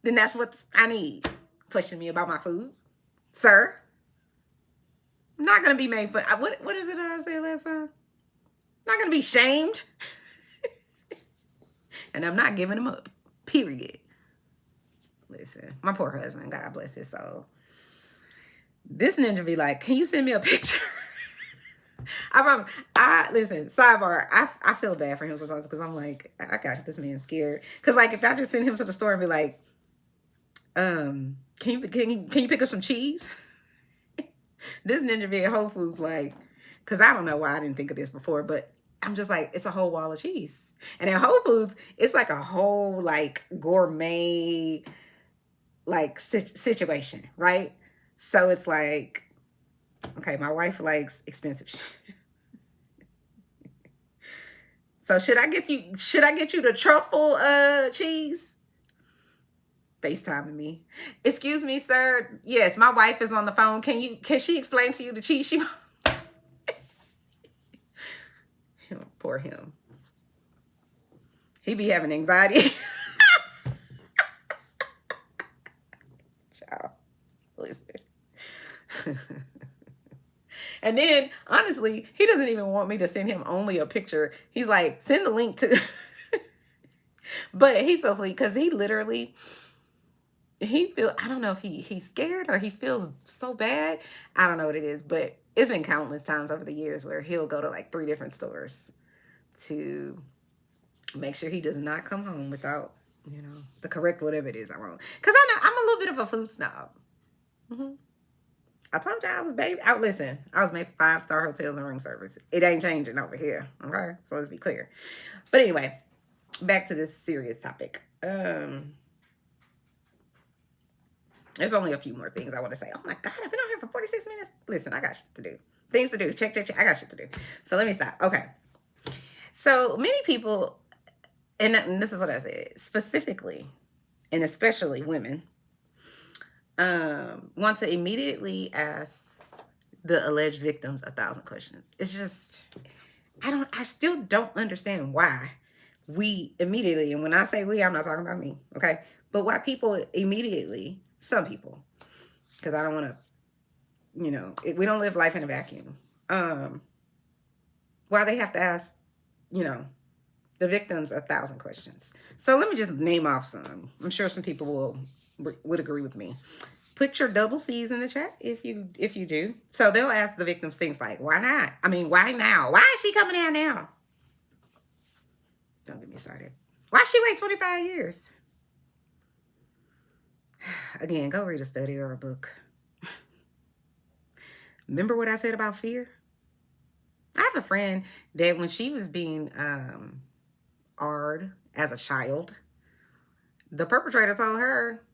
Then that's what I need. Questioning me about my food, sir. I'm not gonna be made fun. What is it that I said last time? Not gonna be shamed. And I'm not giving him up. Period. Listen, my poor husband, God bless his soul. This ninja be like, can you send me a picture? I promise. Listen, sidebar, I feel bad for him sometimes because I'm like, I got this man scared. Because like if I just send him to the store and be like, can you pick up some cheese? This ninja be at Whole Foods like, because I don't know why I didn't think of this before, but I'm just like, it's a whole wall of cheese. And at Whole Foods, it's like a whole like gourmet like situation, right? So it's like, okay, my wife likes expensive shit. So should I get you the truffle cheese? FaceTiming me. Excuse me, sir. Yes, my wife is on the phone. Can she explain to you the cheese she Poor him. He be having anxiety. Child. Listen. And then, honestly, he doesn't even want me to send him only a picture. He's like, send the link to... But he's so sweet because he literally... I don't know if he's scared or he feels so bad. I don't know what it is, but it's been countless times over the years where he'll go to like 3 different stores to make sure he does not come home without, the correct whatever it is I want. Because I know I'm a little bit of a food snob. I told you I was listen, I was made for 5-star hotels and room service. It ain't changing over here. Okay? So let's be clear. But anyway, back to this serious topic. There's only a few more things I want to say. Oh my God, I've been on here for 46 minutes. Listen, I got shit to do. Things to do. Check. I got shit to do. So let me stop. Okay. So many people, and this is what I said, specifically, and especially women, want to immediately ask the alleged victims 1,000 questions. It's just, I still don't understand why we immediately, and when I say we, I'm not talking about me, okay? But why people immediately, some people, because I don't want to, we don't live life in a vacuum. Why they have to ask, the victims 1,000 questions. So let me just name off some. I'm sure some people would agree with me. Put your double C's in the chat if you do. So they'll ask the victims things like, why not? I mean, why now? Why is she coming out now? Don't get me started. Why she wait 25 years? Again, go read a study or a book. Remember what I said about fear? I have a friend that when she was being AR'd as a child, the perpetrator told her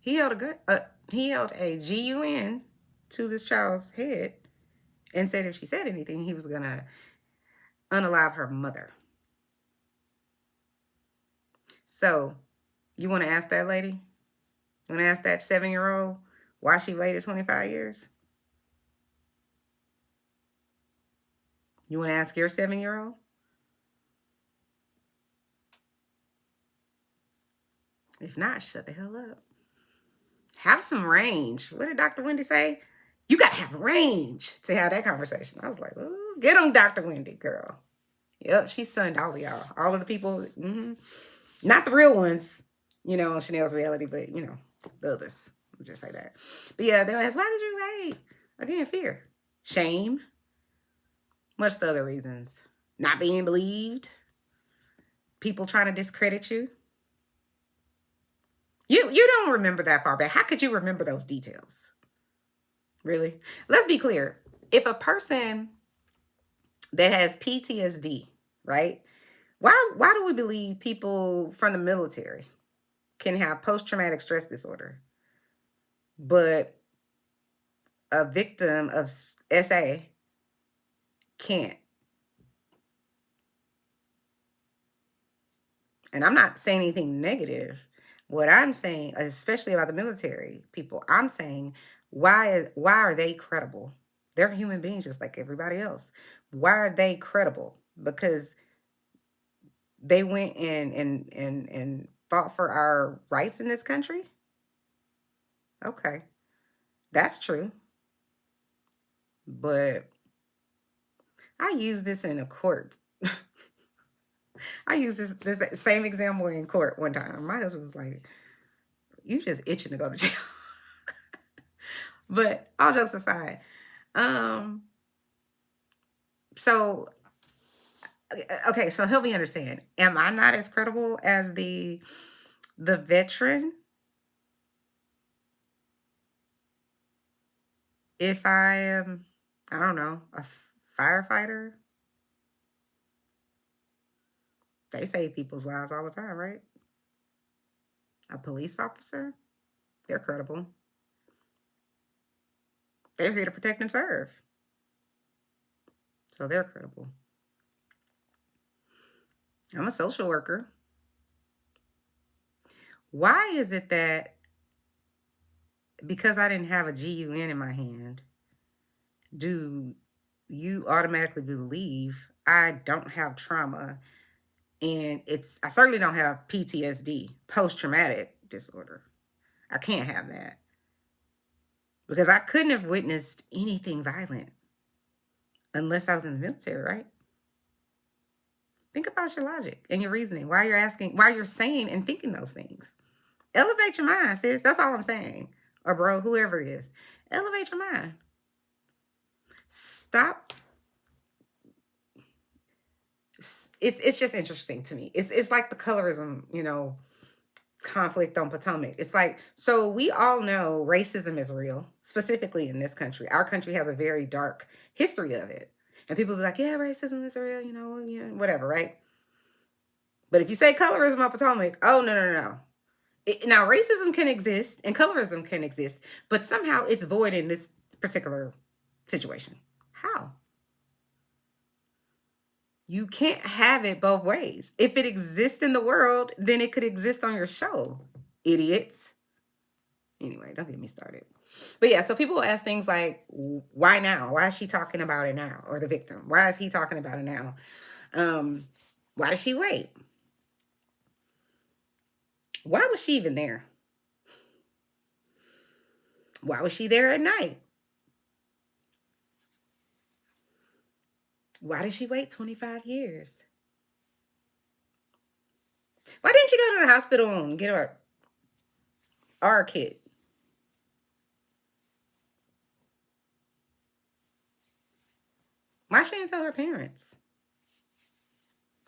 he held a gun. He held a gun to this child's head and said if she said anything, he was gonna unalive her mother. So, you want to ask that lady? You want to ask that 7-year-old why she waited 25 years? You want to ask your 7-year-old? If not, shut the hell up. Have some range. What did Dr. Wendy say? You got to have range to have that conversation. I was like, ooh, get on Dr. Wendy, girl. Yep, she sunned all of y'all. All of the people, not the real ones, on Chanel's reality, but, the others. I'll just say that. But yeah, they'll ask, why did you wait? Again, fear. Shame. Much the other reasons. Not being believed. People trying to discredit you. You don't remember that far back. How could you remember those details? Really? Let's be clear. If a person that has PTSD, right? Why do we believe people from the military can have post-traumatic stress disorder, but a victim of SA can't? And I'm not saying anything negative. What I'm saying, especially about the military people, I'm saying, why are they credible? They're human beings just like everybody else. Why are they credible? Because they went and fought for our rights in this country? Okay. That's true. But I use this in a court. I used this same example in court one time. My husband was like, "You just itching to go to jail." But all jokes aside, um, so okay, so help me understand. Am I not as credible as the veteran if I am, I don't know, a firefighter? They save people's lives all the time, right? A police officer? They're credible. They're here to protect and serve. So they're credible. I'm a social worker. Why is it that because I didn't have a GUN in my hand, do you automatically believe I don't have trauma? And I certainly don't have PTSD, post-traumatic disorder. I can't have that because I couldn't have witnessed anything violent unless I was in the military, right? Think about your logic and your reasoning. Why you're saying and thinking those things. Elevate your mind, sis. That's all I'm saying. Or bro, whoever it is. Elevate your mind. Stop. It's just interesting to me. It's like the colorism, conflict on Potomac. It's like, so we all know racism is real, specifically in this country. Our country has a very dark history of it. And people be like, yeah, racism is real, whatever, right? But if you say colorism on Potomac, oh, no. Now, racism can exist and colorism can exist, but somehow it's void in this particular situation. How? You can't have it both ways. If it exists in the world, then it could exist on your show, idiots. Anyway, don't get me started. But yeah, so people ask things like, why now? Why is she talking about it now? Or the victim. Why is he talking about it now? Why did she wait? Why was she even there? Why was she there at night? Why did she wait 25 years? Why didn't she go to the hospital and get her R kit? Why she didn't tell her parents?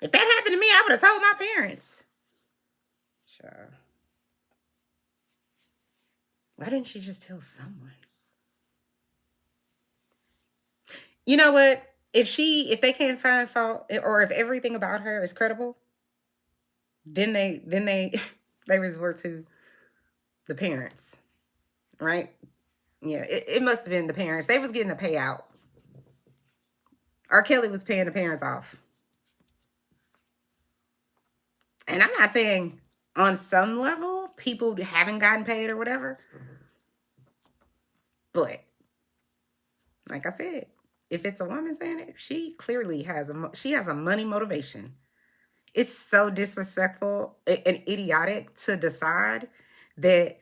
If that happened to me, I would have told my parents. Sure. Why didn't she just tell someone? You know what? If they can't find fault, or if everything about her is credible, then they resort to the parents, right? Yeah, it must have been the parents. They was getting a payout. R. Kelly was paying the parents off. And I'm not saying on some level people haven't gotten paid or whatever. But like I said, if it's a woman saying it, she clearly has a money motivation. It's so disrespectful and idiotic to decide that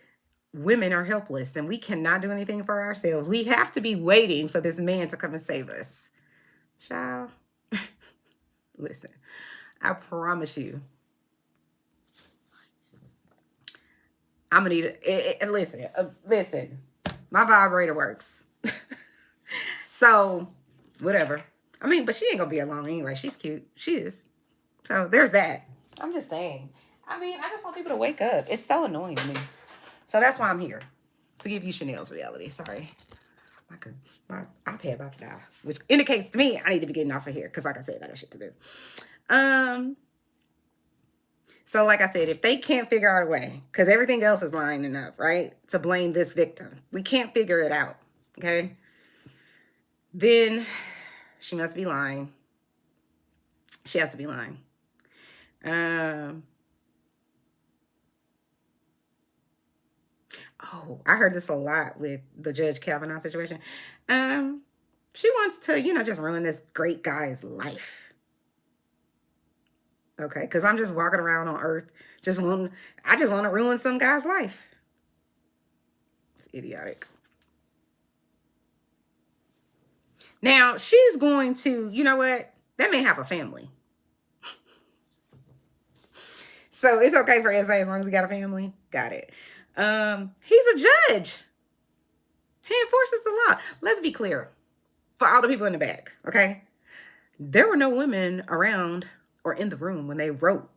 women are helpless and we cannot do anything for ourselves. We have to be waiting for this man to come and save us. Child, listen, I promise you, I'm gonna need it. Listen, my vibrator works. So, whatever. I mean, but she ain't gonna be alone anyway. She's cute. She is. So there's that. I'm just saying. I mean, I just want people to wake up. It's so annoying to me. So that's why I'm here. To give you Chanel's reality. Sorry. My iPad about to die. Which indicates to me I need to be getting off of here. Because like I said, I got shit to do. So like I said, if they can't figure out a way, because everything else is lining up, right? To blame this victim. We can't figure it out. Okay? Then she must be lying. She has to be lying. Oh, I heard this a lot with the Judge Kavanaugh situation. She wants to, just ruin this great guy's life. Okay, because I'm just walking around on Earth, I just want to ruin some guy's life. It's idiotic. Now, she's going to, you know what? That may have a family. So it's okay for SA as long as he got a family. Got it. He's a judge. He enforces the law. Let's be clear for all the people in the back, okay? There were no women around or in the room when they wrote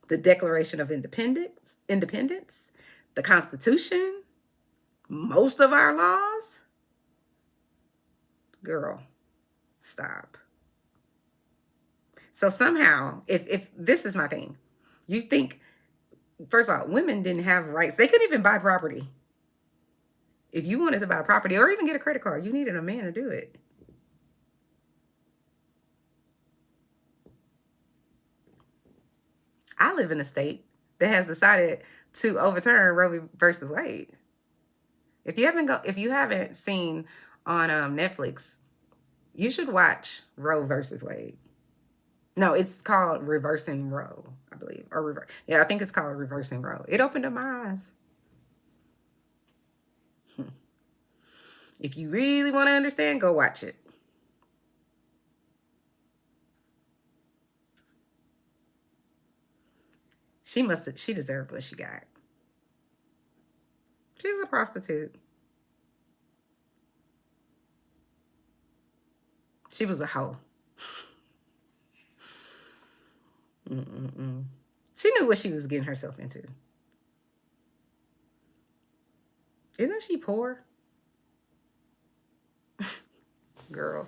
the Declaration of Independence, the Constitution, most of our laws. Girl, stop. So somehow, if this is my thing, you think, first of all, women didn't have rights. They couldn't even buy property. If you wanted to buy property or even get a credit card, you needed a man to do it. I live in a state that has decided to overturn Roe versus Wade. If you haven't seen on Netflix, you should watch Roe versus Wade. No, it's called Reversing Roe, I believe, or I think it's called Reversing Roe. It opened up my eyes. If you really want to understand, go watch it. She deserved what she got. She was a prostitute. She was a hoe. She knew what she was getting herself into. Isn't she poor? Girl,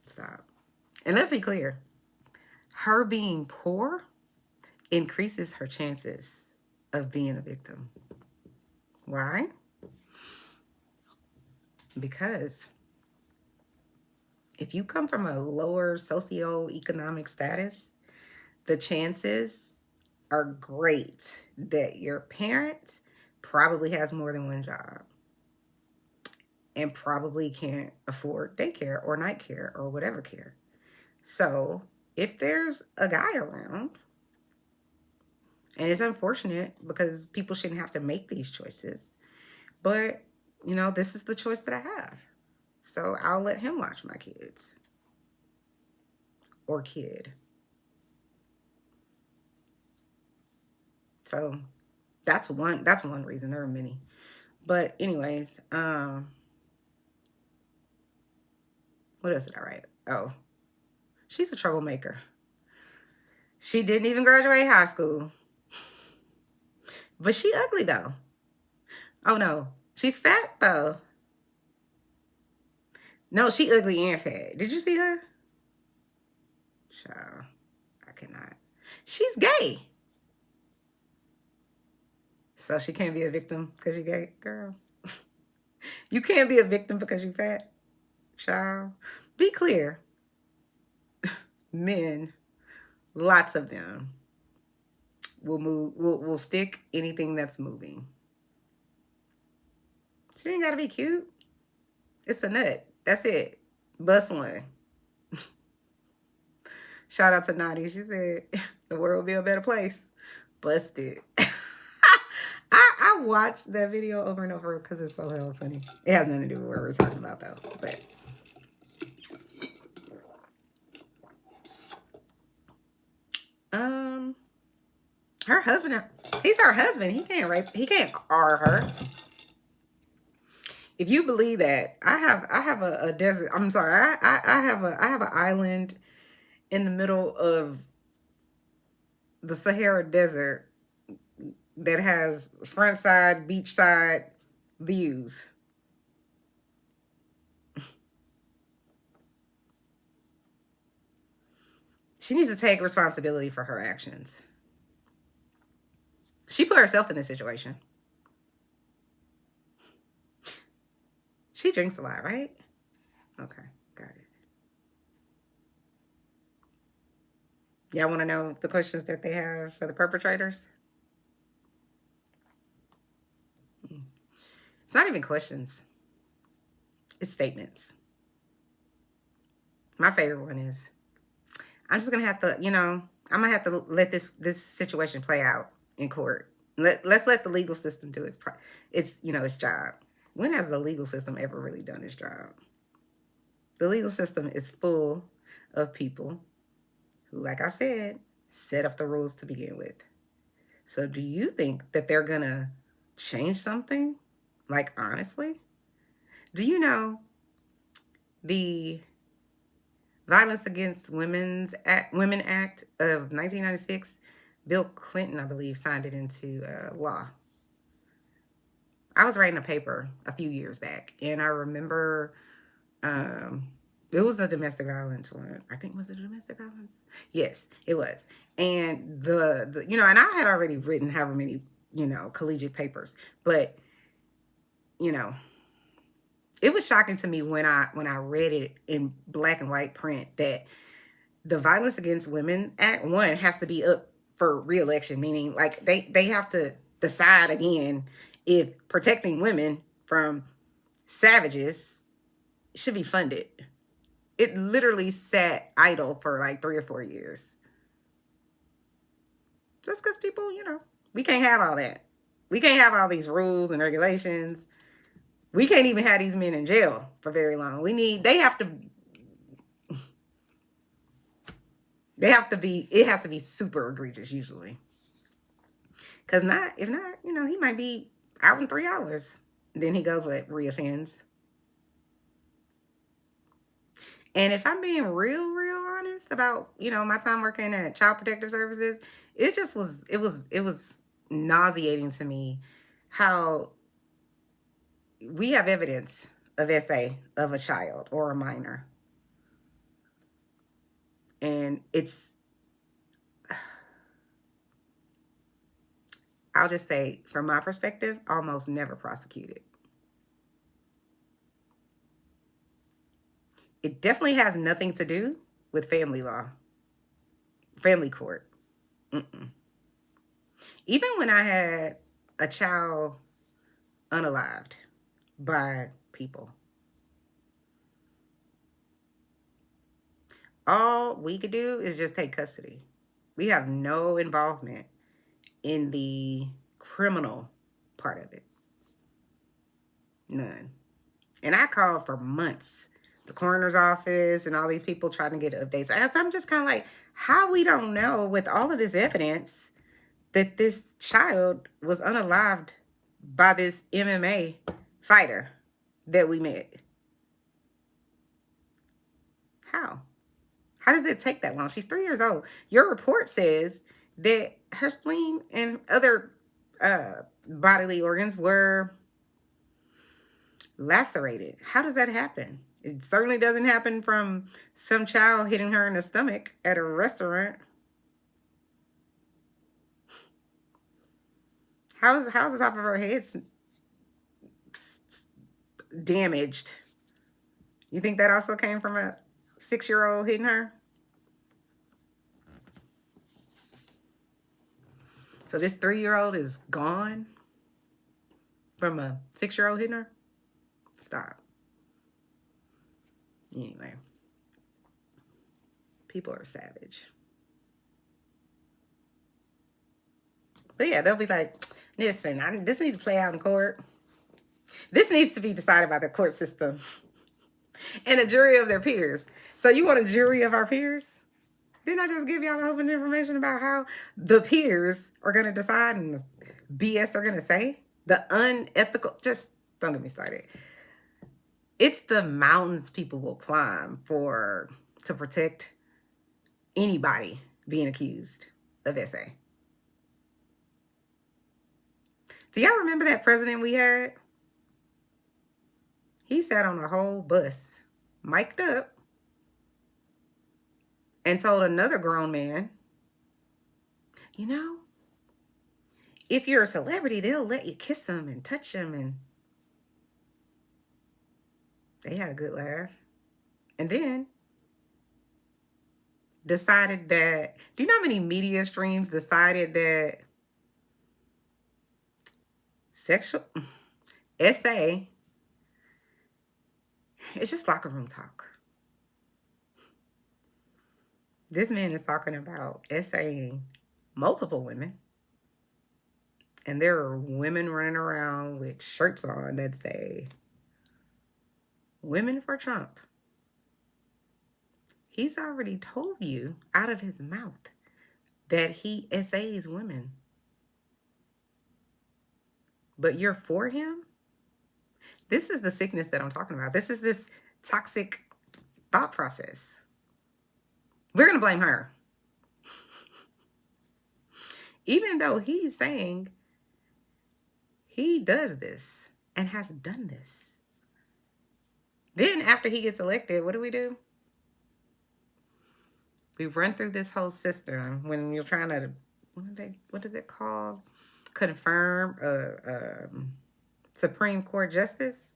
stop. And let's be clear. Her being poor increases her chances of being a victim. Why? Because if you come from a lower socioeconomic status, the chances are great that your parent probably has more than one job and probably can't afford daycare or night care or whatever care. So if there's a guy around, and it's unfortunate because people shouldn't have to make these choices, but this is the choice that I have. So I'll let him watch my kids or kid. So that's one reason. There are many. But anyways, what else did I write? Oh, she's a troublemaker. She didn't even graduate high school. But she ugly though. Oh no, she's fat though. No, she ugly and fat. Did you see her? Child, I cannot. She's gay. So she can't be a victim because you're gay, girl. You can't be a victim because you're fat, child. Be clear. Men, lots of them, will stick anything that's moving. She ain't gotta be cute. It's a nut. That's it. Bust one. Shout out to Nadi. She said the world will be a better place. Bust it. I watched that video over and over because it's so hella funny. It has nothing to do with what we're talking about though. But her husband, he's her husband. He can't rape. He can't R her. If you believe that, I have a desert. I'm sorry. I have an island in the middle of the Sahara Desert that has front side, beach side views. She needs to take responsibility for her actions. She put herself in this situation. She drinks a lot, right? Okay, got it. Y'all want to know the questions that they have for the perpetrators? It's not even questions. It's statements. My favorite one is, I'm just gonna have to, I'm gonna have to let this situation play out in court. Let's let the legal system do its job. When has the legal system ever really done its job? The legal system is full of people who, like I said, set up the rules to begin with. So do you think that they're going to change something? Like, honestly? Do you know the Violence Against Women Act of 1996? Bill Clinton, I believe, signed it into law. I was writing a paper a few years back, and I remember um, it was a domestic violence one. I think, was it domestic violence? Yes, it was. And the and I had already written however many, collegiate papers, but you know, it was shocking to me when I read it in black and white print that the Violence Against Women Act one has to be up for re-election, meaning like they have to decide again if protecting women from savages should be funded. It literally sat idle for like 3 or 4 years. Just because people, we can't have all that. We can't have all these rules and regulations. We can't even have these men in jail for very long. It has to be super egregious usually. Because if not, he might be out in 3 hours. Then he goes with reoffends. And if I'm being real honest about, my time working at Child Protective Services, it was nauseating to me how we have evidence of SA of a child or a minor. And I'll just say, from my perspective, almost never prosecuted. It definitely has nothing to do with family law, family court. Mm-mm. Even when I had a child unalived by people, all we could do is just take custody. We have no involvement in the criminal part of it. None. And I called for months. The coroner's office and all these people trying to get updates. I'm just kind of like, how we don't know with all of this evidence that this child was unalived by this MMA fighter that we met. How? How does it take that long? She's 3 years old. Your report says that her spleen and other bodily organs were lacerated. How does that happen? It certainly doesn't happen from some child hitting her in the stomach at a restaurant. How's the top of her head damaged? You think that also came from a 6-year-old hitting her? So this 3-year-old is gone from a 6-year-old hitting her? Stop. Anyway, people are savage. But yeah, they'll be like, listen, this needs to play out in court. This needs to be decided by the court system and a jury of their peers. So you want a jury of our peers? Didn't I just give y'all a whole bunch of information about how the peers are going to decide and the BS they're going to say? The unethical, just don't get me started. It's the mountains people will climb to protect anybody being accused of SA. Do y'all remember that president we had? He sat on a whole bus, mic'd up, and told another grown man, if you're a celebrity, they'll let you kiss them and touch them. And they had a good laugh. And then decided that, do you know how many media streams decided that sexual SA, it's just locker room talk. This man is talking about SAing multiple women. And there are women running around with shirts on that say, "Women for Trump." He's already told you out of his mouth that he SAs women. but you're for him. This is the sickness that I'm talking about. This is this toxic thought process. We're going to blame her. Even though he's saying he does this and has done this. Then after he gets elected, what do? We run through this whole system when you're trying to, what is it called? Confirm a Supreme Court justice.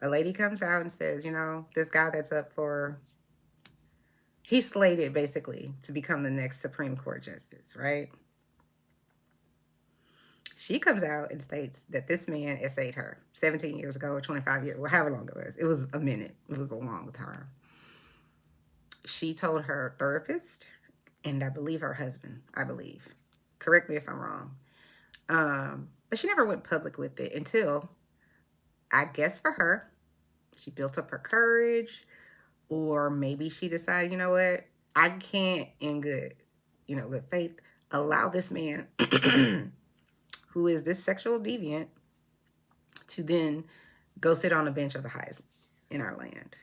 A lady comes out and says, you know, this guy that's up for, he's slated basically to become the next Supreme Court justice, right? She comes out and states that this man essayed her 17 years ago or 25 years, or however long it was. It was a minute. It was a long time. She told her therapist and I believe her husband, correct me if I'm wrong. But she never went public with it until, I guess for her, she built up her courage, or maybe she decided, you know what, I can't in good faith allow this man who is this sexual deviant to then go sit on the bench of the highest in our land,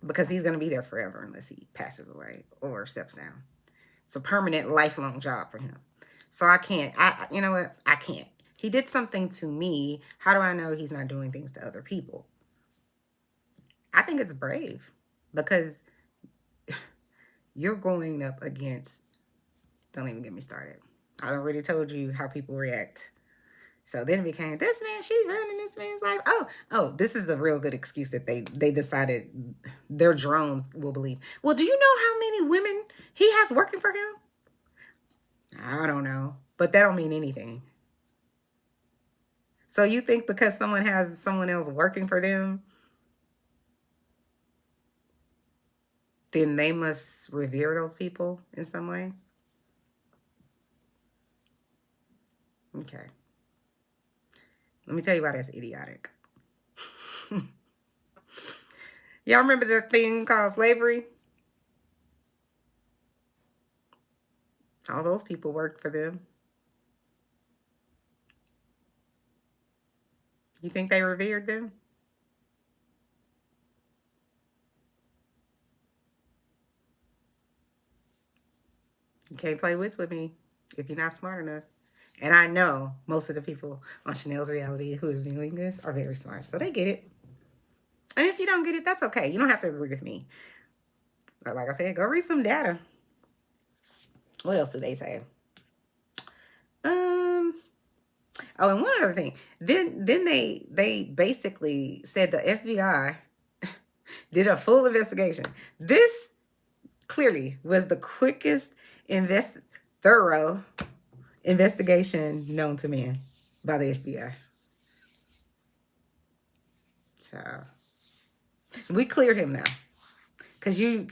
because he's going to be there forever unless he passes away or steps down. It's a permanent, lifelong job for him. So I can't, you know what? I can't. He did something to me. How do I know he's not doing things to other people? I think it's brave, because you're going up against, don't even get me started. I already told you how people react. So then it became, this man, she's running this man's life. Oh, this is a real good excuse that they decided their drones will believe. Well, do you know how many women he has working for him? I don't know, but that don't mean anything. So you think because someone has someone else working for them, then they must revere those people in some way? Okay. Let me tell you why that's idiotic. Y'all remember the thing called slavery? All those people worked for them. You think they revered them? You can't play wits with me if you're not smart enough. And I know most of the people on Chanel's reality who is viewing this are very smart, so they get it. And if you don't get it, that's okay. You don't have to agree with me. But like I said, go read some data. What else do they say? Oh, and one other thing. Then they basically said the FBI did a full investigation. This clearly was the quickest thorough investigation known to man by the FBI. So we cleared him now. Cause you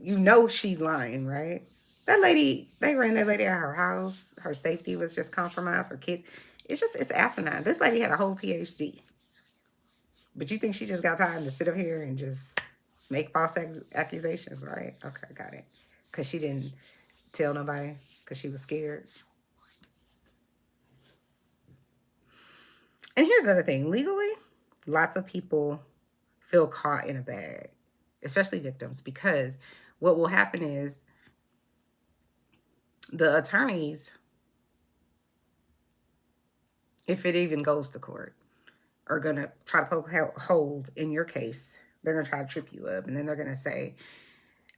know she's lying, right? That lady, they ran that lady out of her house. Her safety was just compromised. Her kids, it's asinine. This lady had a whole PhD. But you think she just got time to sit up here and just make false accusations, right? Okay, got it. Because she didn't tell nobody because she was scared. And here's the other thing. Legally, lots of people feel caught in a bag, especially victims, because what will happen is the attorneys, if it even goes to court, are going to try to poke holes in your case. They're going to try to trip you up. And then they're going to say,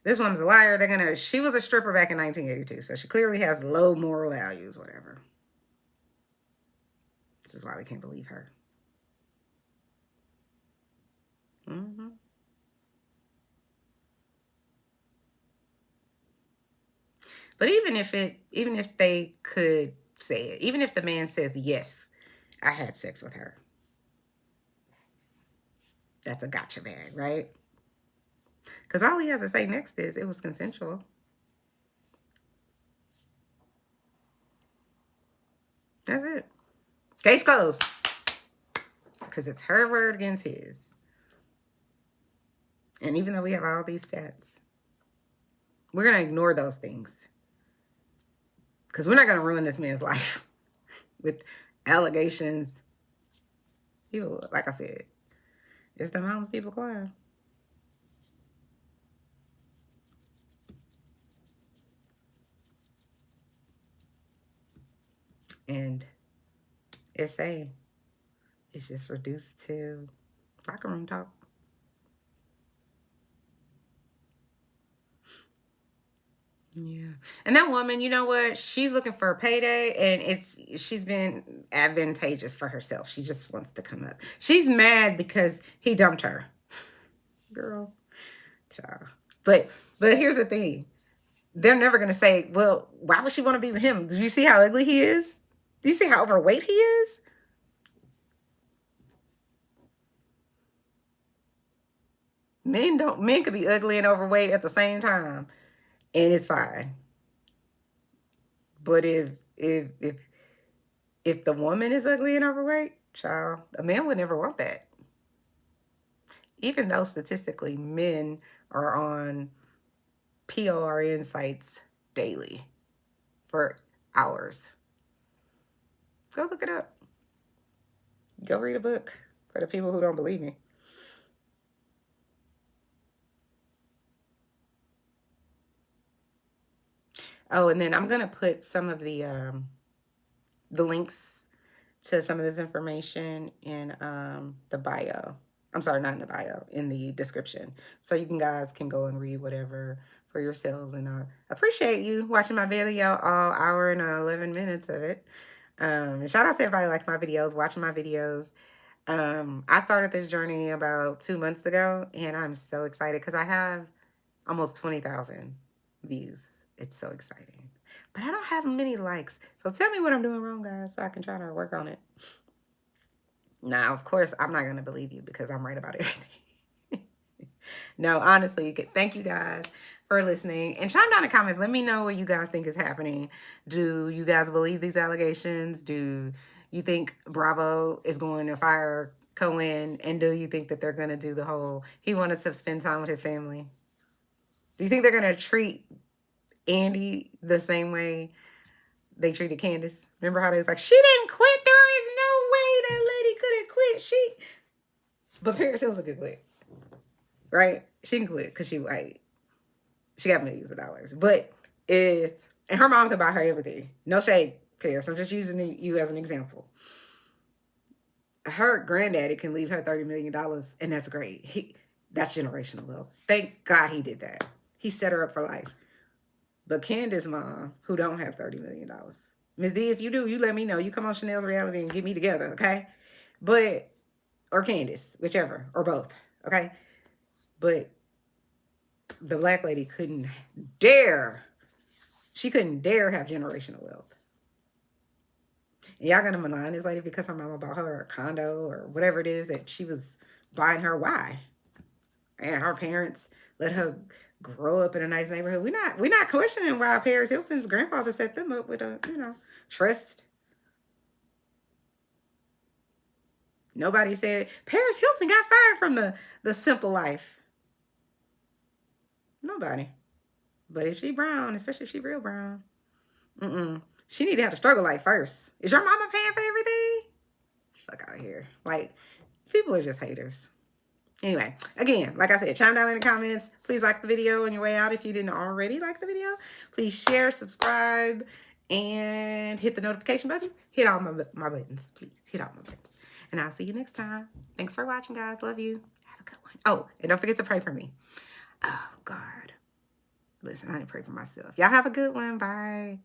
this one's a liar. She was a stripper back in 1982. So she clearly has low moral values, whatever. This is why we can't believe her. Mm-hmm. But even if they could say it, even if the man says, yes, I had sex with her, that's a gotcha bag, right? Because all he has to say next is it was consensual. That's it. Case closed. Because it's her word against his. And even though we have all these stats, we're going to ignore those things. Because we're not going to ruin this man's life with allegations. People, like I said, it's the mountains people climb. And it's saying it's just reduced to locker room talk. Yeah. And that woman, you know what? She's looking for a payday and she's been advantageous for herself. She just wants to come up. She's mad because he dumped her. Girl, child. But here's the thing. They're never gonna say, well, why would she want to be with him? Do you see how ugly he is? Do you see how overweight he is? Men could be ugly and overweight at the same time, and it's fine. But if the woman is ugly and overweight, child, a man would never want that. Even though statistically men are on PRN sites daily for hours. Go look it up. Go read a book for the people who don't believe me. Oh, and then I'm gonna put some of the links to some of this information in the bio. I'm sorry, not in the bio, in the description. So you guys can go and read whatever for yourselves. And I appreciate you watching my video, all hour and 11 minutes of it. And shout out to everybody who likes my videos, watching my videos. I started this journey about 2 months ago, and I'm so excited because I have almost 20,000 views. It's so exciting. But I don't have many likes. So tell me what I'm doing wrong, guys, so I can try to work on it. Now, of course, I'm not going to believe you because I'm right about everything. No, honestly, thank you guys for listening. And chime down in the comments. Let me know what you guys think is happening. Do you guys believe these allegations? Do you think Bravo is going to fire Cohen? And do you think that they're going to do the whole, he wanted to spend time with his family? Do you think they're going to treat Andy the same way they treated Candace? Remember how they was like, she didn't quit. There is no way that lady could have quit. But Paris Hilton could quit. Right? She can quit because she white. She got millions of dollars. But and her mom could buy her everything. No shade, Paris. I'm just using you as an example. Her granddaddy can leave her $30 million, and that's great. That's generational wealth. Thank God he did that. He set her up for life. But Candace's mom, who don't have $30 million. Ms. D, if you do, you let me know. You come on Chanel's reality and get me together, okay? But, or Candace, whichever, or both, okay? But the black lady couldn't dare. She couldn't dare have generational wealth. And y'all gonna malign this lady because her mama bought her a condo or whatever it is that she was buying her. Why? And her parents let her grow up in a nice neighborhood. We're not questioning why Paris Hilton's grandfather set them up with a, trust. Nobody said Paris Hilton got fired from the simple life. Nobody. But if she brown, especially if she real brown, she need to have the struggle life first. Is your mama paying for everything? Fuck out of here. Like, people are just haters. Anyway, again, like I said, chime down in the comments. Please like the video on your way out if you didn't already like the video. Please share, subscribe, and hit the notification button. Hit all my buttons, please. Hit all my buttons. And I'll see you next time. Thanks for watching, guys. Love you. Have a good one. Oh, and don't forget to pray for me. Oh, God. Listen, I didn't pray for myself. Y'all have a good one. Bye.